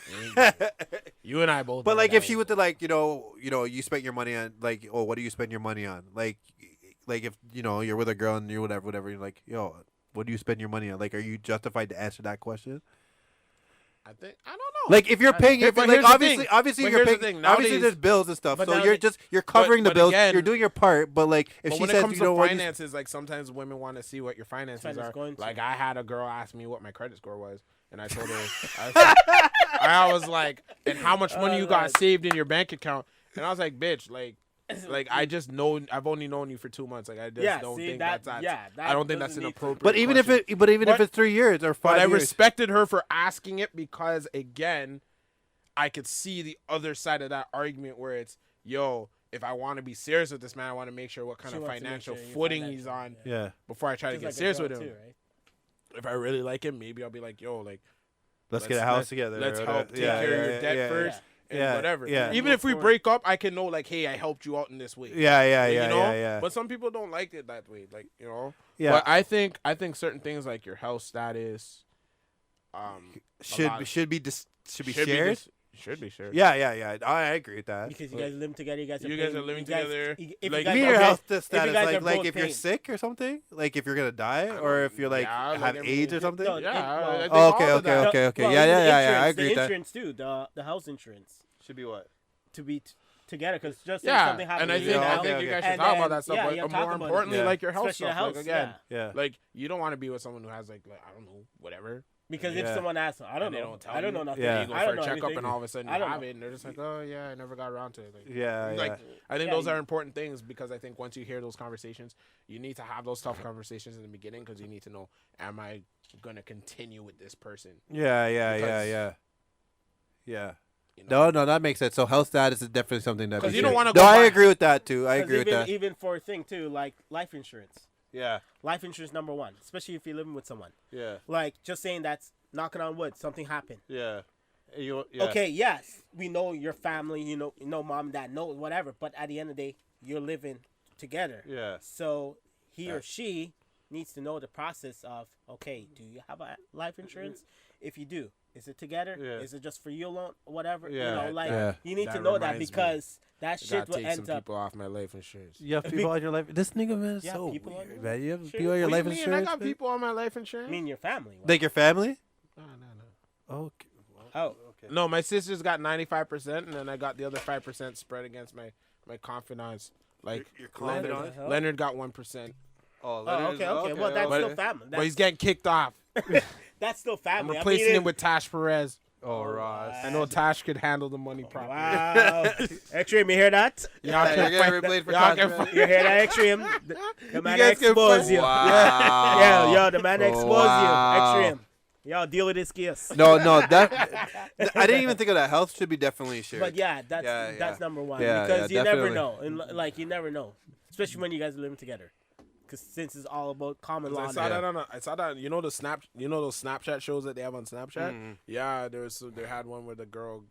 You and I both. But know like, that if she ain't would to like, you spent your money on like, oh, what do you spend your money on? Like if you're with a girl and you're whatever, you're like, yo, what do you spend your money on? Like, are you justified to answer that question? I don't know. Like, if you're paying, but like, here's the obviously, thing. obviously But you're here's the paying. thing. Obviously, Nowadays- there's bills and stuff, But so nowadays- you're covering the but bills. again- You're doing your part. But like, if But she when says, it comes to what you finances, like sometimes women want to see what your finances Finances are. going to. Like I had a girl ask me what my credit score was, and I told her, I was like, and how much money you got saved in your bank account, and I was like, bitch, like I just know I've only known you for 2 months. Like I just don't think that's I don't think that's an appropriate. But even question. if it's 3 years or 5 But I years, respected her for asking it because again, I could see the other side of that argument where it's, yo, if I want to be serious with this man, I want to make sure what kind She of wants to make financial sure you're footing financial, he's on yeah. before I try to Just get like a serious girl with him. too, right? If I really like him, maybe I'll be like, yo, like Let's get a house together. Let's or help whatever. take Yeah, care of yeah, your debt yeah, first and yeah, whatever. yeah. Even if we break up, I can know like, hey, I helped you out in this way. Yeah, yeah, Like, yeah, you know? yeah. But some people don't like it that way, like Yeah. But I think certain things like your health status, should be shared. Should be shared. Yeah. I agree with that. Because you guys live together, you guys are living together. If Like, you guys, Me, your okay, health if you status, guys are like both if you're paying. sick or something, like if you're gonna die, or if you're like Yeah, like have everything. AIDS or something. No, Yeah, well- I think Oh, okay, all of that. okay. Well, Yeah, even the I insurance- agree the with that. insurance too, the house insurance Should be what? to be together, because just if Yeah, something happens and I to think you Yeah, I now, think okay, you guys okay. should And talk about then- that stuff. yeah, But yeah, more talk about it. importantly, Yeah. like your health Especially the stuff. house, Like again, Yeah. like you don't want to be with someone who has like I don't know, whatever. because Yeah. if someone asks, I don't And they know, don't tell I don't you. know nothing. Yeah. You go I for don't a know checkup anything. and all of a sudden I you don't have know. it, and they're just like, oh yeah, I never got around to it. Like, Yeah, like I think Yeah, those you- are important things because I think once you hear those conversations, you need to have those tough conversations in the beginning because you need to know, am I gonna continue with this person? Yeah. You know? No, that makes sense. So health status is definitely something that. 'Cause we you don't should- wanna No, go I by- agree with that too. I 'Cause agree with even, that. even for a thing too, like life insurance. Yeah. Life insurance number one, especially if you're living with someone. Yeah. Like just saying that's knocking on wood, something happened. Yeah. Okay, yes, we know your family, you know mom and dad, know whatever, but at the end of the day, you're living together. Yeah. So he or she needs to know the process of, okay, do you have a life insurance? If you do, is it together? Yeah. Is it just for you alone? Whatever. Yeah, You know, like yeah. you need That to know that reminds me. because that I shit gotta will take end some up. people off my life insurance. You have people on your life. This nigga man is Yeah, so people on weird, your man. You have life people on your What life do you mean? insurance. I got man? people on my life insurance. I mean, your family. Like your family? No. Okay. Oh, Okay. No, my sister's got 95%, and then I got the other 5% spread against my confidants. Like Your Leonard, confidants? Leonard got 1%, oh, okay. Well, that's still family. but he's getting kicked off. That's still I'm family. replacing him with Tash Perez. Oh, Ross. I know Tash could handle the money properly. Wow. Extreme, you hear that? Y'all You're can getting fight. replayed for Y'all can contract. fight. You hear that, Extreme? The man guys can expose fight. you. Wow. Yo, the man expose Wow. you. Extreme. Y'all deal with this case. No, that I didn't even think of that. Health should be definitely shared. But yeah, that's Yeah. number one Yeah, because yeah, you never definitely. know, and like you never know, especially when you guys are living together. Because since it's all about common law. I saw that you know those Snapchat shows that they have on Snapchat. Mhm. Yeah, they had one where the girl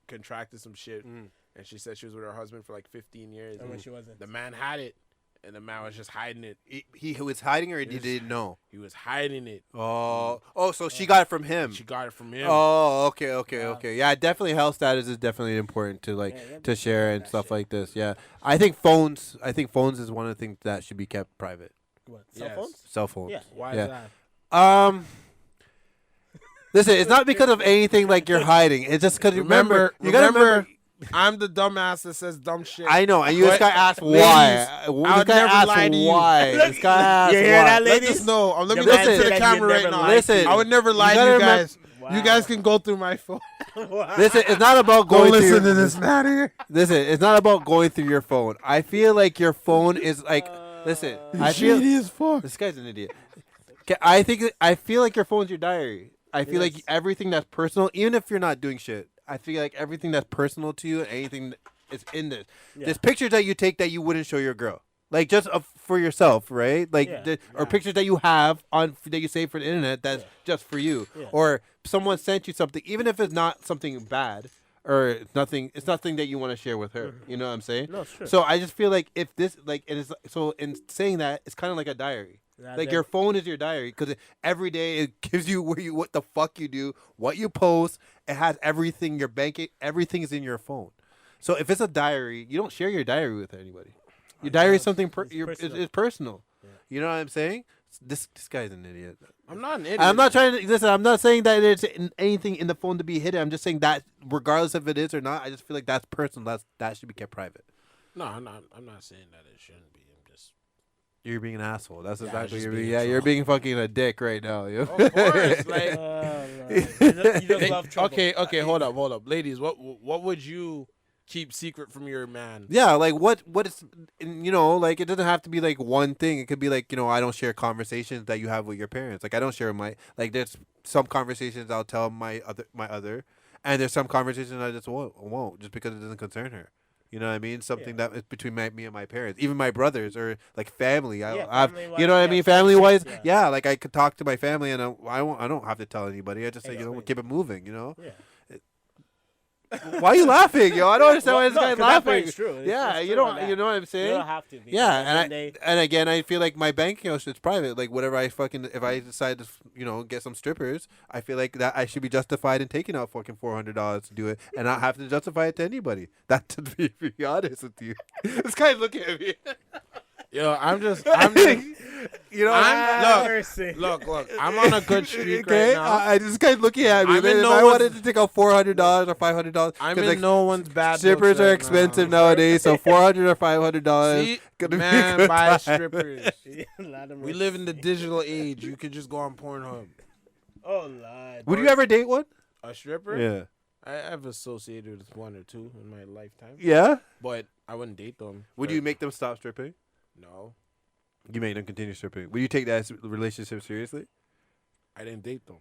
contracted some shit, Mm. and she said she was with her husband for like 15 years. And when she wasn't. The man had it, and the man was just hiding it. He was hiding or he Yes. didn't know. He was hiding it. Oh, so she got it from him. She got it from him. Oh, okay. Wow. Yeah, definitely health status is definitely important to Yeah, yeah, to share and that stuff shit. like this. Yeah, I think phones is one of the things that should be kept private. What, cell Yes. phones? Cell phones. Yeah. Why Yeah. is that? Listen, it's not because of anything like you're hiding. It's just because Remember, you gotta remember. I'm the dumbass that says dumb shit. I know, and you just But, gotta ask ladies, why. I This would guy never asked lie to you. why. This guy asked You hear why. that, Let ladies? us know. Let me The go man to the said that camera you right never now. lied Listen, to I would never lie to gotta you remember- guys. Wow. You guys can go through my phone. Listen, it's not about Go going through. listen to your- this man here. Listen, it's not about going through your phone. I feel like your phone is like. Listen, I feel Shady as fuck. this guy's an idiot. I feel like your phone's your diary. I feel like Yes. everything that's personal, even if you're not doing shit, I feel like everything that's personal to you, anything is in this. Yeah. There's pictures that you take that you wouldn't show your girl, like just for yourself, right? Like, Yeah. or pictures that you have on that you save for the internet that's just for you, Yeah. or someone sent you something, even if it's not something bad or it's nothing that you want to share with her. You know what I'm saying? No, it's true. So I just feel like if this, like, it is, so in saying that, it's kind of like a diary. Like your phone is your diary because every day it gives you what the fuck you do, what you post. It has everything. Your banking, everything is in your phone. So if it's a diary, you don't share your diary with anybody. Your diary is something it's personal. Yeah. You know what I'm saying? This guy's an idiot. I'm not an idiot. I'm not trying to listen. I'm not saying that it's anything in the phone to be hidden. I'm just saying that regardless if it is or not, I just feel like that's personal. That should be kept private. No, I'm not saying that it shouldn't be. I'm just. You're being an asshole. That's Yeah, exactly just you're being being. a Yeah, you're troll. being fucking a dick right now. Yo. Of course, like. You just love trouble. Okay, hold up, ladies. What would you keep secret from your man? Yeah, like what is, like it doesn't have to be like one thing. It could be like, I don't share conversations that you have with your parents. Like I don't share there's some conversations I'll tell my other, and there's some conversations I just won't just because it doesn't concern her. You know what I mean? Something that is between me and my parents, even my brothers or like family. I have, family-wise, you know what I yeah, mean? Family wise, friendships, yeah. Like I could talk to my family and I don't have to tell anybody. I just say, Exactly. keep it moving. You know? Yeah. Why are you laughing, yo? I don't understand why this No, guy's 'cause that laughing. part's true. Yeah, It's you true don't. on that. You know what I'm You saying? don't have to. because Yeah, at the end of the day- and again, I feel like my bank account is private. Like whatever if I decide to, get some strippers, I feel like that I should be justified in taking out fucking $400 to do it, and not have to justify it to anybody. That to be honest with you, this guy's looking at me. Yo, I'm just, Mercy. look. I'm on a good streak Okay, right now. I this guy's looking at me. I'm in If no I one's- wanted to take out $400 or $500, I'm in no one's bad. strippers books are right expensive now. nowadays, so $400 or $500 See, gonna be a man, good buy time. strippers. Lord of We mercy. live in the digital age. You could just go on Pornhub. Oh Lord. Would you ever date one? A stripper? Yeah. I've associated with one or two in my lifetime, Yeah. but I wouldn't date them. Would you make them stop stripping? No, You make them continue stripping. Would you take that relationship seriously? I didn't date them.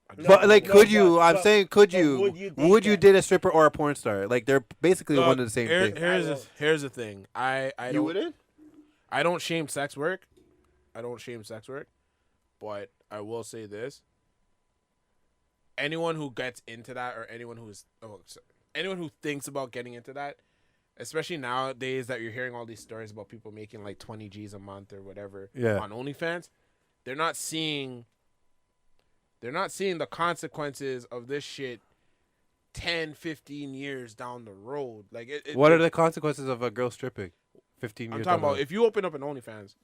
I just- But like, no, could you? I'm but- saying, could but you? would you date date a stripper or a porn star? Like they're basically Look, one and the same thing. Here's the thing. I don't wouldn't? I don't shame sex work. But I will say this. Anyone who gets into that or anyone who thinks about getting into that, especially nowadays that you're hearing all these stories about people making like 20 G's a month or whatever on OnlyFans, they're not seeing the consequences of this shit 10, 15 years down the road. Like What are the consequences of a girl stripping? 15 I'm years. talking down the about road? if you open up an OnlyFans,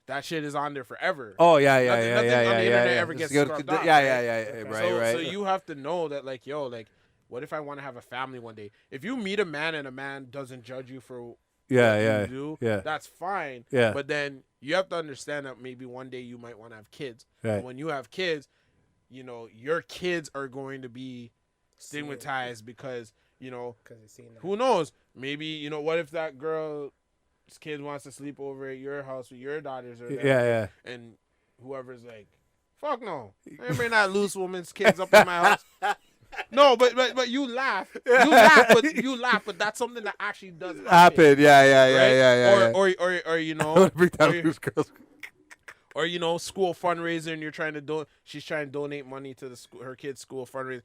that shit is on there forever. Oh yeah, Nothing on the internet ever gets Good- scrubbed yeah, off, yeah, right, so, right. So you have to know that, like, yo, like, what if I want to have a family one day? If you meet a man and a man doesn't judge you for what you do, that's fine. Yeah. But then you have to understand that maybe one day you might want to have kids. Right. And when you have kids, your kids are going to be stigmatized because, who knows? Maybe, what if that girl's kid wants to sleep over at your house with your daughters or whatever, Yeah. and whoever's like, fuck no, I bring that loose woman's kids up in my house. No, but you laugh, but that's something that actually does happen. Yeah. Or Bring down those girls. or school fundraiser, and you're trying to she's trying to donate money to the school, her kid's school fundraiser.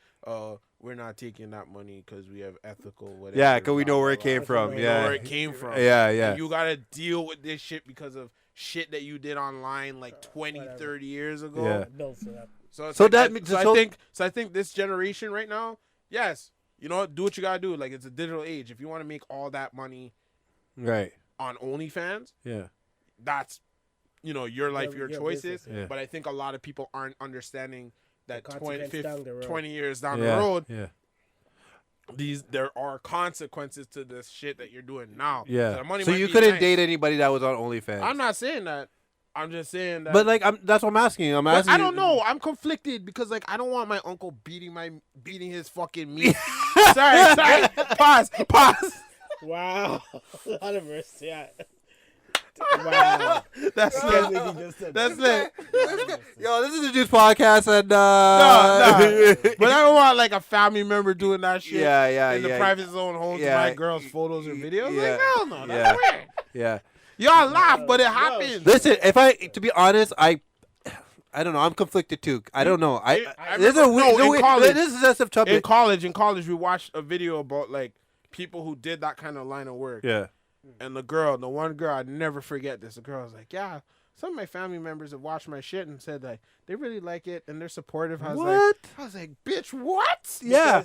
We're not taking that money because we have ethical whatever. Yeah, because we blah, know blah, where it blah. came from. We know Yeah. where it came from. Yeah. And you gotta deal with this shit because of shit that you did online like 20, 30 years ago. Yeah. Built it up. I think this generation right now, yes, do what you gotta do. Like, it's a digital age. If you want to make all that money Right. on OnlyFans, Yeah. that's your life, your choices. business, yeah. But I think a lot of people aren't understanding that The 20, consequence down the road. 20 years down Yeah. the road, Yeah. there are consequences to this shit that you're doing now. Yeah. The money So might you be couldn't nice. date anybody that was on OnlyFans. I'm not saying that. I'm just saying that. But like, that's what I'm asking. But I don't know. I'm conflicted because, like, I don't want my uncle beating his fucking meat. sorry. Pause. Wow. A lot of mercy. Yeah. Wow. That's I can't believe he just said That's that. it. Yo, this is the Juice Podcast, and No. But I don't want like a family member doing that shit. Yeah, in the private zone, holding Yeah. my girl's photos or videos. Yeah. Like, hell no. Yeah. That's weird. yeah. Y'all laugh, but it happens. Listen, to be honest, I don't know. I'm conflicted too. I don't know. This is a weird. No, in college- This is excessive topic. In college, we watched a video about like people who did that kind of line of work. Yeah. And the one girl, I never forget this. The girl was like, yeah. some of my family members have watched my shit and said that they really like it and they're supportive. I was like, bitch, what? Yeah.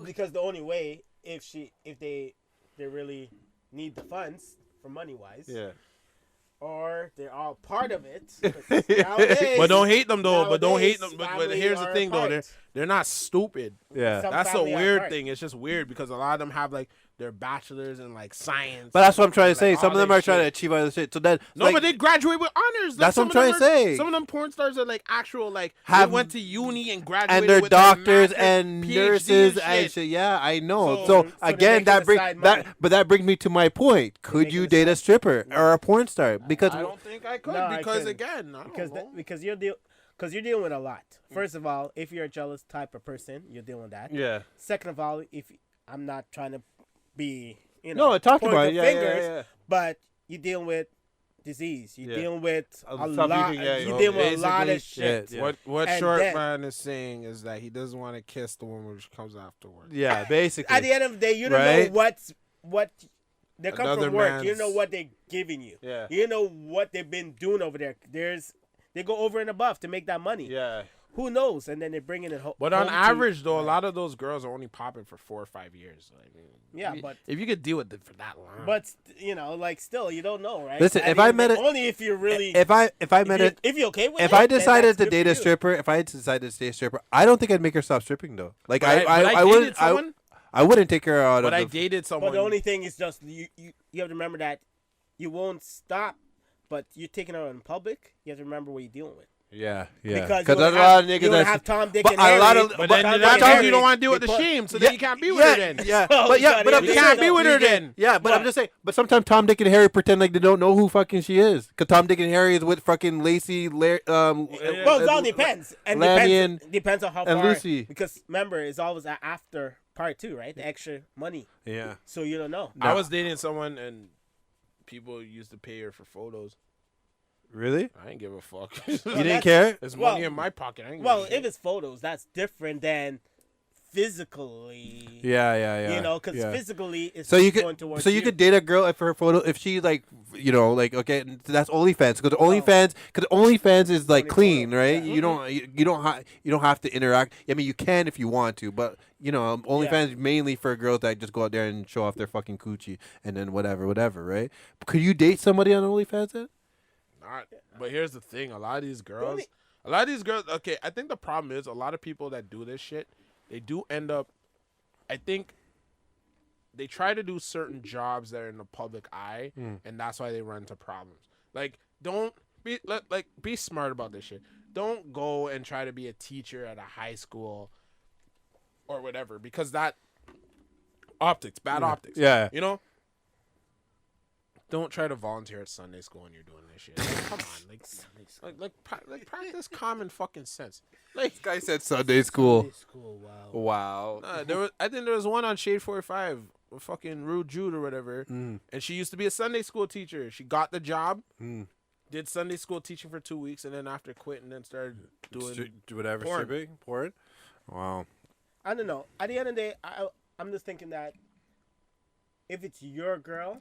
Because the only way if they really need the funds for money wise. Yeah. Or they're all part of it. Nowadays, But don't hate them though. But don't hate them. But family here's the are thing though. apart. They're not stupid. Yeah. Some That's the family are weird apart. thing. It's just weird because a lot of them have like their bachelors in like science. But that's what I'm trying to say. Like, Some of all them this are trying to shit. achieve other shit. So then, No, like, but they graduate with honors. Like, that's what I'm some of trying them to say. Some of them porn stars are like actual like Have- they went to uni and graduated and they're with doctors their and master's, PhD nurses and and shit. Yeah, I know. So So, they again, can that brings decide money. but that brings me to my point. Could they you can date a decide. stripper or a porn star? Because I don't think I could No, I because couldn't. again, I don't know. Because you're dealing with a lot. First of all, if you're a jealous type of person, you're dealing with that. yeah, Second of all, if I'm not trying to be, no, talk point about the it. Yeah, fingers, yeah, yeah. but you're dealing with disease. You're Yeah. dealing with a Some lot. people, yeah, You're dealing with a lot of basically, shit. yeah. What And short then- man is saying is that he doesn't want to kiss the woman when she comes afterwards. Yeah, basically. At the end of the day, you don't Right? know what they come Another from work. You man's- don't know what they're giving you. Yeah. You know what they've been doing over there. They go over and above to make that money. Yeah. Who knows? And then they're bringing it home. But on average, though, a lot of those girls are only popping for 4 or 5 years. I mean, Yeah, if you- but- if you could deal with it for that long, But like still, you don't know, right? Listen, At if the I end of met the it- day, only if you're really If I met it, if you're okay with if it, I then decided that's to good date for a you. stripper, if I decided to date a stripper, I don't think I'd make her stop stripping though. Like But I dated wouldn't. someone. I wouldn't take her out But I of. The, dated someone. But the only thing is just you have to remember that you won't stop, but you're taking her in public. You have to remember what you're dealing with. yeah. Because Because you there's a would lot of have- niggas you would that have Tom, Dick, but and a Harry. lot of- But But then Tom, that Dick, time and you don't Harry, want to deal with they the put- shame, so then you can't be with her then. Yeah, So but you yeah, gotta but get I'm You this can't out. be with her You get- then. Yeah, but I'm What? just saying. But sometimes Tom, Dick, and Harry pretend like they don't know who fucking she is. Cause Tom, Dick, and Harry is with fucking Lacey. Well, it all depends. And Lanny depends on how and far. Lucy. Because remember, it's always an after part too, right? The extra money. Yeah. So you don't know. I was dating someone and people used to pay her for photos. Really? I didn't give a fuck. You Well, didn't that's- care? There's Well- money in my pocket. I ain't Well, give a if it's photos, that's different than physically. Yeah, yeah. You know, because yeah. physically it's So you going could, towards so you could date a girl if her photo, if she like, like, okay, that's OnlyFans, because OnlyFans is like Only clean, photo, right? yeah. You don't have to interact. I mean, you can if you want to, but OnlyFans is mainly for girls that just go out there and show off their fucking coochie and then whatever, right? Could you date somebody on OnlyFans then? Not, but here's the thing: a lot of these girls, only- Okay, I think the problem is a lot of people that do this shit, they do end up. I think they try to do certain jobs that are in the public eye, and that's why they run into problems. Like, don't be smart about this shit. Don't go and try to be a teacher at a high school or whatever, because that bad optics. Yeah. You know. Don't try to volunteer at Sunday school when you're doing this shit. Like, come on, like practice common fucking sense. Like, This guy said Sunday school. Sunday school. Wow. Wow. I think there was one on Shade 45, fucking Rude Jude or whatever, Mm. and she used to be a Sunday school teacher. She got the job, Mm. did Sunday school teaching for 2 weeks, and then after quit, and then started doing. Whatever. porn. Stripping? Porn? Wow. I don't know. At the end of the day, I'm just thinking that if it's your girl,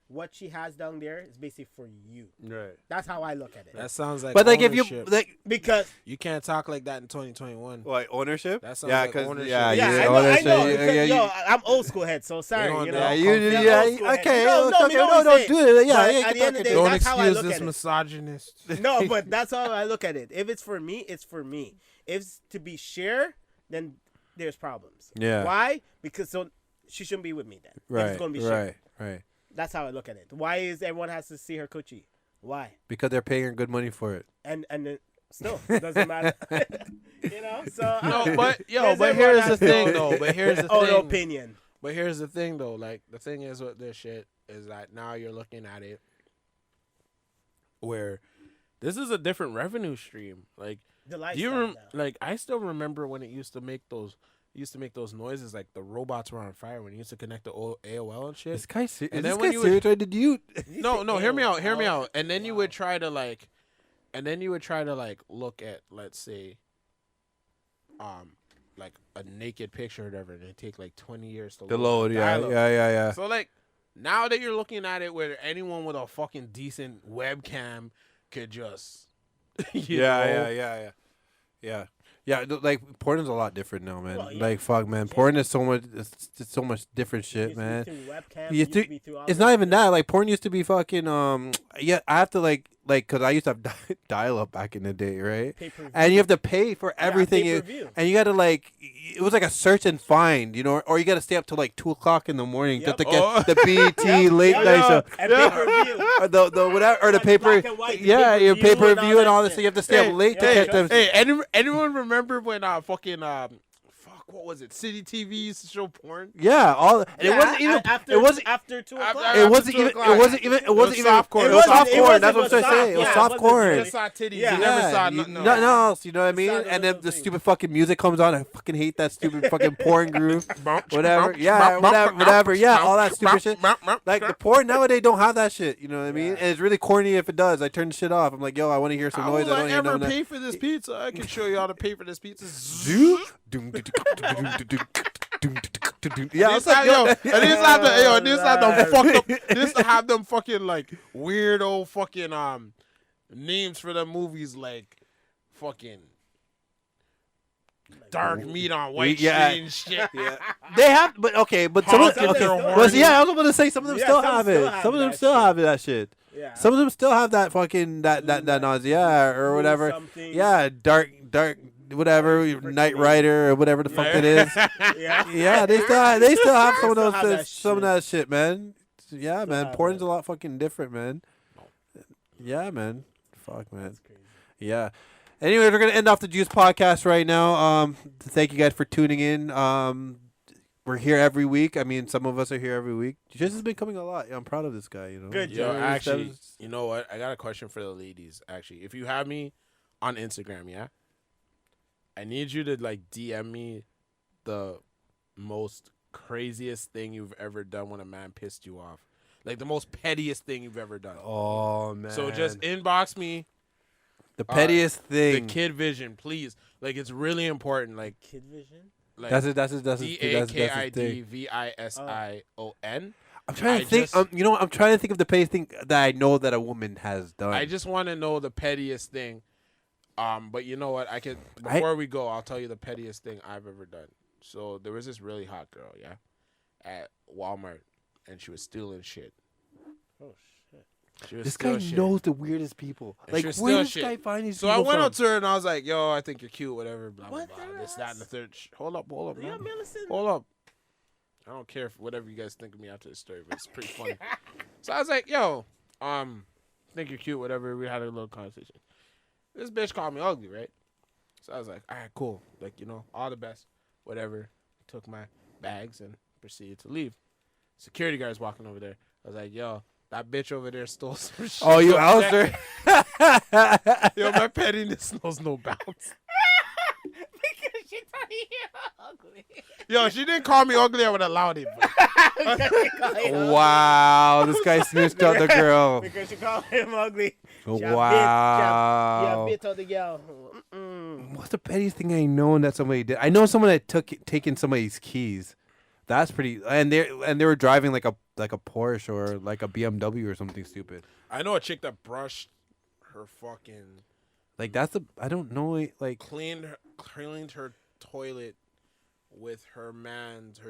what she has down there is basically for you. Right. That's how I look at it. That sounds like. But like if you ownership. like Because You can't talk like that in 2021. like ownership? That sounds Yeah, like because ownership. yeah, yeah, you I know. ownership, Because, you- I'm old school head, so sorry. don't You know. know, Yeah, I'm you, confused. yeah, I'm old school head. okay, No, okay, me okay, don't no, say don't do it. Yeah, But yeah, at the end of the day, Don't that's how I excuse look this at it. misogynist. No, but that's how I look at it. If it's for me, it's for me. If it's to be shared, then there's problems. Yeah. Why? Because so she shouldn't be with me then. If right, it's gonna be shared. right. That's how I look at it. Why is everyone has to see her coochie? Why? Because they're paying her good money for it. And then still it doesn't matter. You know. So No, but There's but everyone here's the has thing their though. But here's the own thing. opinion. But here's the thing though. Like the thing is with this shit is that now you're looking at it where this is a different revenue stream. Like The do lifestyle you now. like I still remember when it used to make those noises like the robots were on fire when you used to connect to AOL and shit. This guy, is And this then when guy you serious? Or did you? No, hear me out. AOL. And then you would try to like look at, let's say, like a naked picture or whatever, and it take like 20 years to The load, the yeah, dialogue. yeah. So like, Now that you're looking at it where anyone with a fucking decent webcam could just, you know, Like porn is a lot different now, man. Well, yeah. Like fuck, man. Yeah. Porn is so much. It's so much different It shit, used to be man. through webcam, You it used to think- be through all It's this not even shit. that. Like porn used to be fucking. Yeah, I have to like, cause I used to have dial up back in the day, right? Pay-per-view. And you have to pay for everything. pay-per-view. And you got to like, it was like a search and find, you know, or you got to stay up till like 2:00 in the morning just to Yep. get the BET late Yep. night show. And pay-per-view. Or the whatever, or the Like paper, black and white, the yeah, your pay-per-view and pay-per-view and all that this. So shit. you have to stay up late to yeah, catch them. Hey, anyone remember when fucking fuck, what was it? City TV used to show porn. Yeah, and it wasn't even. after, It wasn't. after 2 After- o'clock. It wasn't 2 even. o'clock. It wasn't even. It wasn't even. softcore. It It was wasn't- soft corn. That's what I'm it trying to was say. It was soft, soft yeah, it corn. You just saw titties. Yeah. You never saw you- nothing else. nothing else. You know what I mean? Saw And then those the things. stupid fucking music comes on. I fucking hate that stupid fucking porn groove. Whatever. Bump, Yeah, bump, whatever. bump, Whatever. Yeah, all that bump, stupid shit. bump, bump, Like the bump. porn nowadays don't have that shit. You know what I mean? Yeah. And it's really corny if it does. I turn the shit off. I'm like, yo, I want to hear some How noise. will I I don't hear ever none of pay for this pizza? I can show you how to pay for this pizza. Yeah, I was like, and these have them fucked up. This have them fucking like weirdo fucking names for them movies like fucking dark meat on white Yeah. sheen shit. Yeah. They have, but okay, but some of Haunted okay. Girl Well, Horny. yeah, I was about to say some of them Yeah, still some have still it. have Some of them that still shit. have that shit. Yeah. Some of them still have that fucking that nausea or whatever. Something. Yeah, dark whatever, Knight Rider or whatever the fuck it is. Yeah. Yeah, they still have some of Still those have that some of shit. that shit, man. Yeah, Still man, have porn's it. a lot fucking different, man. Yeah, man. Fuck, man. That's crazy. Yeah. Anyways, we're gonna end off the Juice podcast right now. Thank you guys for tuning in. We're here every week. I mean, some of us are here every week. Juice has been coming a lot. I'm proud of this guy. You know. Good Yo, job. actually, you know what? I got a question for the ladies. Actually, if you have me on Instagram, yeah, I need you to like DM me the most craziest thing you've ever done when a man pissed you off, like the most pettiest thing you've ever done. Oh man. So just inbox me the pettiest the thing. Kid Vision, please. Like it's really important. Like Kid Vision. That's it. That's his thing. DAKIDVISION. I'm trying to think. just- You know, I'm trying to think of the pettiest thing that I know that a woman has done. I just want to know the pettiest thing. But you know what? Before we go, I'll tell you the pettiest thing I've ever done. So there was this really hot girl, yeah, at Walmart, and she was stealing shit. Oh shit. She was This guy stealing shit. knows the weirdest people. And Like, she was where does stealing this guy shit. find these So I people went from? up to her and I was like, "Yo, I think you're cute, whatever." Blah blah What blah. the This, that, and the third. Hold up, Yeah, man. man, listen. Hold up. I don't care if whatever you guys think of me after the story, but it's pretty funny. So I was like, "Yo, think you're cute, whatever." We had a little conversation. This bitch called me ugly, right? So I was like, "All right, cool. Like, you know, all the best, whatever." Took my bags and proceeded to leave. Security guard's walking over there. I was like, "Yo, that bitch over there stole some shit." Oh, you from out Jack." there? Yo, my pettiness knows no bounds. Because she thought you ugly. Yo, she didn't call me ugly. I would have allowed it. But Wow, this guy snitched on the girl. Because you call him ugly. Wow. Yeah, bit on the girl. What's the pettiest thing I know that somebody did? I know someone that taken somebody's keys. That's pretty. And they were driving like a Porsche or like a BMW or something stupid. I know a chick that brushed her fucking Like that's I don't know. Like cleaned her toilet with her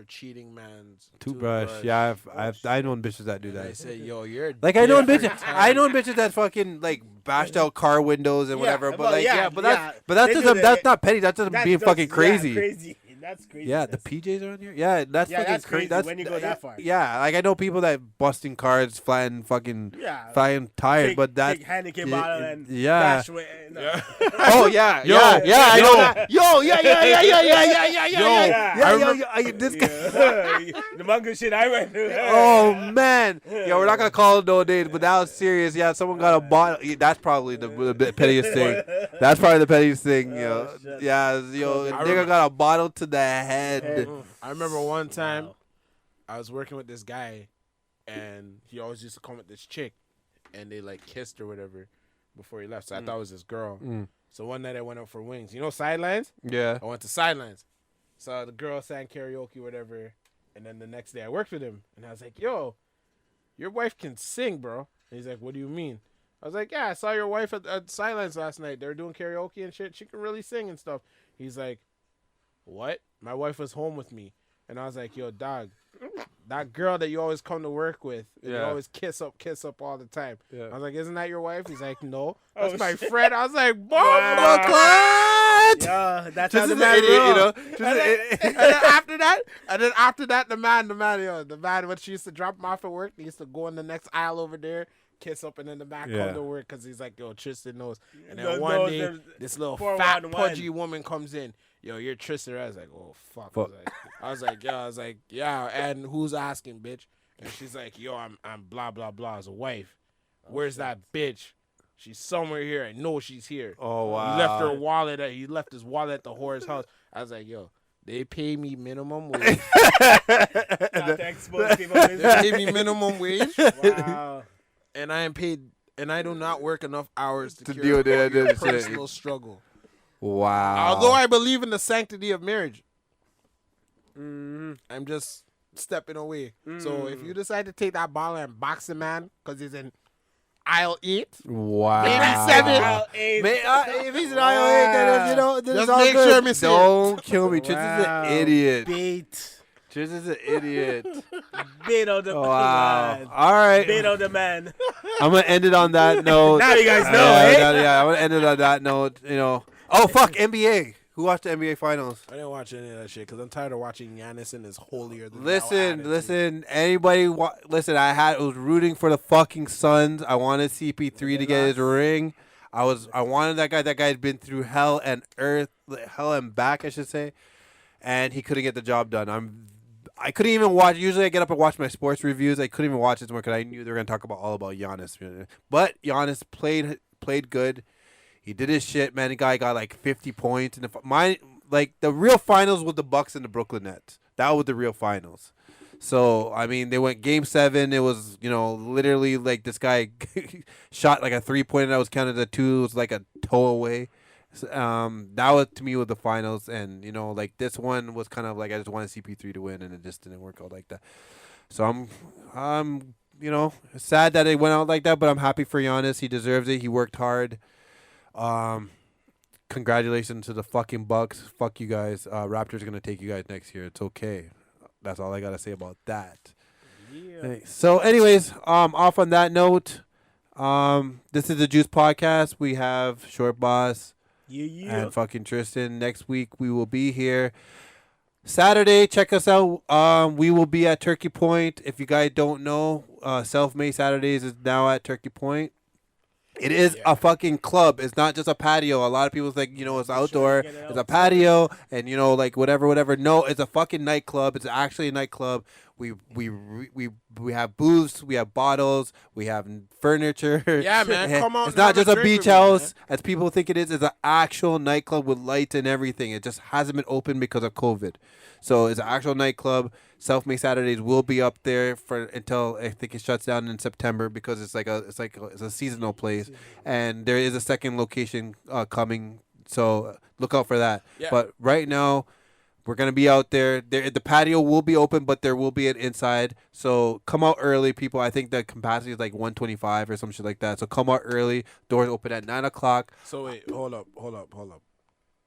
cheating man's toothbrush. Yeah, I know bitches that do And I that. said, "Yo, you're Like I know different bitches. type." I know bitches that fucking like bashed out car windows and whatever. well, But like yeah, but yeah. that's They just do that. that's not petty. That's just being fucking crazy. Yeah, crazy. That's crazy. Yeah, the PJs are on here. Yeah, that's Yeah, fucking that's crazy That's when you go that far. Yeah, like I know people that busting cars, flying fucking, Yeah. flying tires, but that big Heineken bottle and yeah. dash with, Yeah. Oh yeah, Yo, yeah, I yo. know that. Yo, yeah. This guy. the manga shit I went through. Oh man, yo, we're not gonna call it no names, but that was serious. Yeah, someone got a bottle. That's probably the pettiest thing. That's probably the pettiest thing, yo. shit. Yeah, yo, I nigga remember- got a bottle to the head. I remember one time I was working with this guy, and he always used to come with this chick, and they like kissed or whatever before he left. So I thought it was this girl. So one night I went out for wings. You know Sidelines? Yeah. I went to Sidelines. So the girl sang karaoke, whatever. And then the next day I worked with him, and I was like, "Yo, your wife can sing, bro. And he's like, what do you mean? I was like, yeah, I saw your wife at Silence last night. They were doing karaoke and shit. She can really sing and stuff. He's like, what? My wife was home with me. And I was like, yo, dog, that girl that you always come to work with, and you always kiss up all the time. Yeah. I was like, isn't that your wife? He's like, no, that's my friend. I was like, Wow. what? Yeah, that's just how the man idiot, you know. And then after that, the man, when she used to drop him off at work, he used to go in the next aisle over there, kiss up, and then the man come to work because he's like, yo, Tristan knows. And then one day, this little fat, pudgy woman comes in. Yo, you're Tristan. I was like, oh, fuck. I was like, yeah, and who's asking, bitch? And she's like, yo, I'm blah, blah, blah's wife. Where's that bitch? She's somewhere here. I know she's here. Oh, wow. He left his wallet at the whore's house. I was like, yo, they pay me minimum wage. Not to expose people. They pay me minimum wage. Wow. And I am paid, and I do not work enough hours to deal with your personal struggle. Wow. Although I believe in the sanctity of marriage, Mm. I'm just stepping away. So if you decide to take that ball and box the man because he's in aisle 8, wow. maybe 7. If he's in aisle 8, then you know, this just is all make good. sure me see Don't kill me. Tris is Wow. an idiot. Bait. Tris is an idiot. Bait on the Wow. man. All right. Bait on the man. I'm gonna end it on that note. Now you guys know, eh? Yeah, I'm gonna end it on that note. You know. Oh fuck, NBA. Who watched the NBA finals? I didn't watch any of that shit because I'm tired of watching Giannis and his holier than thou Listen. Anybody? Listen. I was rooting for the fucking Suns. I wanted CP3 to get his ring. I wanted that guy. That guy had been through hell and back, I should say, and he couldn't get the job done. I couldn't even watch. Usually, I get up and watch my sports reviews. I couldn't even watch it more because I knew they were gonna talk all about Giannis. But Giannis played good. He did his shit, man. The guy got like 50 points. And the real finals with the Bucks and the Brooklyn Nets. That was the real finals. So, I mean, they went game 7. It was, literally like this guy shot like a 3-pointer that was counted a 2. It was like a toe away. So, that was, to me, was the finals. And, like this one was kind of like I just wanted CP3 to win, and it just didn't work out like that. So, I'm sad that it went out like that, but I'm happy for Giannis. He deserves it. He worked hard. Congratulations to the fucking Bucks. Fuck you guys. Raptors are gonna take you guys next year. It's okay. That's all I gotta say about that. Yeah. So, anyways, off on that note, this is the Juice Podcast. We have Short Boss and fucking Tristan. Next week we will be here. Saturday, check us out. We will be at Turkey Point. If you guys don't know, Self-Made Saturdays is now at Turkey Point. It is a fucking club. It's not just a patio. A lot of people think, it's outdoor. It's a patio and, like whatever. No, it's a fucking nightclub. It's actually a nightclub. We have booths. We have bottles. We have furniture. Yeah, man. Come on. It's not just a beach house, as people think it is. It's an actual nightclub with lights and everything. It just hasn't been open because of COVID. So it's an actual nightclub. Self-Made Saturdays will be up there until I think it shuts down in September because it's a seasonal place, and there is a second location coming. So look out for that. Yeah. But right now, we're gonna be out there. The patio will be open, but there will be an inside. So come out early, people. I think the capacity is like 125 or some shit like that. So come out early. Doors open at 9:00. So wait, hold up.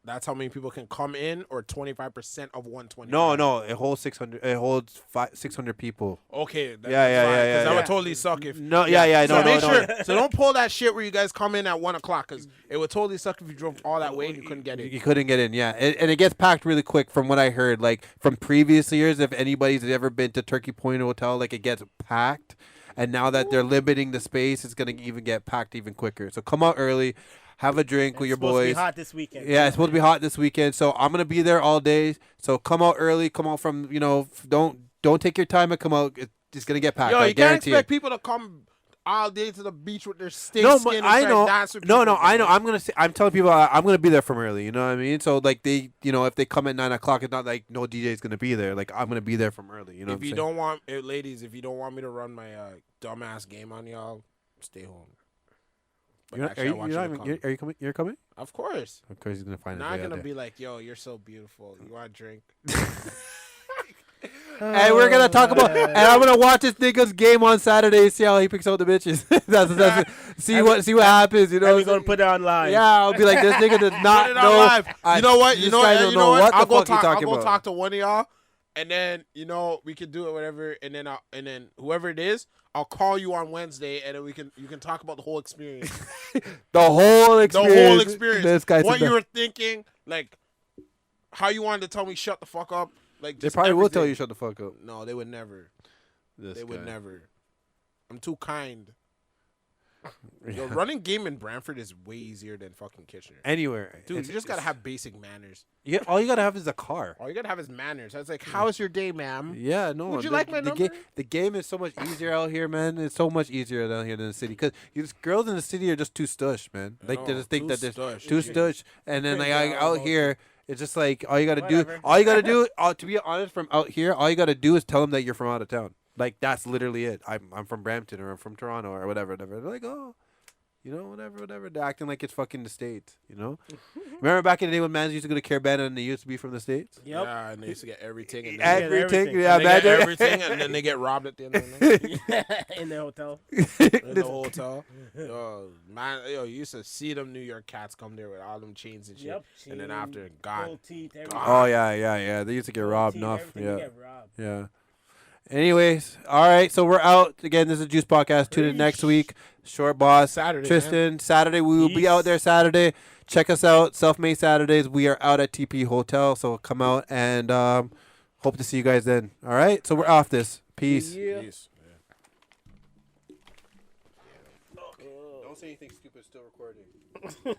That's how many people can come in, or 25% of 120? No, it holds 600. It holds 600 people. Okay. Yeah. Because that would totally suck if. No. So make sure. So don't pull that shit where you guys come in at 1:00, because it would totally suck if you drove all that way and you couldn't get in. You couldn't get in, yeah. And it gets packed really quick, from what I heard. Like from previous years, if anybody's ever been to Turkey Point Hotel, like it gets packed. And now that they're limiting the space, it's gonna even get packed even quicker. So come out early. Have a drink with your boys. It's supposed to be hot this weekend. Yeah, it's supposed to be hot this weekend. So I'm gonna be there all day. So come out early. Come out from don't take your time and come out. It's gonna get packed. Yo, you can't expect it. people to come all day to the beach with their skin. But I know. I know. I'm telling people I'm gonna be there from early. You know what I mean? So like they, if they come at 9:00, it's not like no DJ is gonna be there. Like I'm gonna be there from early. You know. If you don't want, ladies, if you don't want me to run my dumbass game on y'all, stay home. Are you coming? You're coming? Of course. Of course, he's gonna find. Not gonna be like, yo, you're so beautiful. You want a drink? And we're gonna talk about, and I'm gonna watch this nigga's game on Saturday. See how he picks out the bitches. see what happens. You know, And we're gonna put it online. Yeah, I'll be like, this nigga does not Put it know. on live. You know what? This guy don't know what the fuck he's talking I'll go about. talk to one of y'all, and then we can do it whatever, and then whoever it is, I'll call you on Wednesday, and then you can talk about the whole experience. The whole experience. This guy's what you were thinking, like how you wanted to tell me shut the fuck up. Like they probably will tell you shut the fuck up. No, they would never. They would never. I'm too kind. Yo, running game in Brantford is way easier than fucking Kitchener. Anywhere, dude, you just gotta have basic manners. Yeah, all you gotta have is a car. All you gotta have is manners. I was like, "How's your day, ma'am?" Yeah, no. Would you like my number? The game is so much easier out here, man. It's so much easier down here than the city because these girls in the city are just too stush, man. Like they just think that they're too stush, and then like out here. It's just like all you gotta do. To be honest, from out here, all you gotta do is tell them that you're from out of town. Like that's literally it. I'm from Brampton or I'm from Toronto or whatever. They're like, oh, you know, whatever. They're acting like it's fucking the States. You know. Remember back in the day when mans used to go to Carabana and they used to be from the States? Yep. Yeah, and they used to get everything. And Everything. Yeah, everything, and then they get robbed at the end of the night. In the hotel. In the hotel. Man, you used to see them New York cats come there with all them chains and shit. Yep. And then after, God. Gold teeth, everything. Oh yeah. They used to get robbed Teeth, enough. everything Yeah. you get robbed. Yeah. Anyways, all right. So we're out again. This is Juice Podcast. Tune in next week. Short boss, Saturday, Tristan. man. Saturday we will be out there. Saturday. Check us out. Self-made Saturdays. We are out at TP Hotel. So come out and hope to see you guys then. All right. So we're off this. Peace. Yeah. Peace. Don't say anything stupid. Still recording.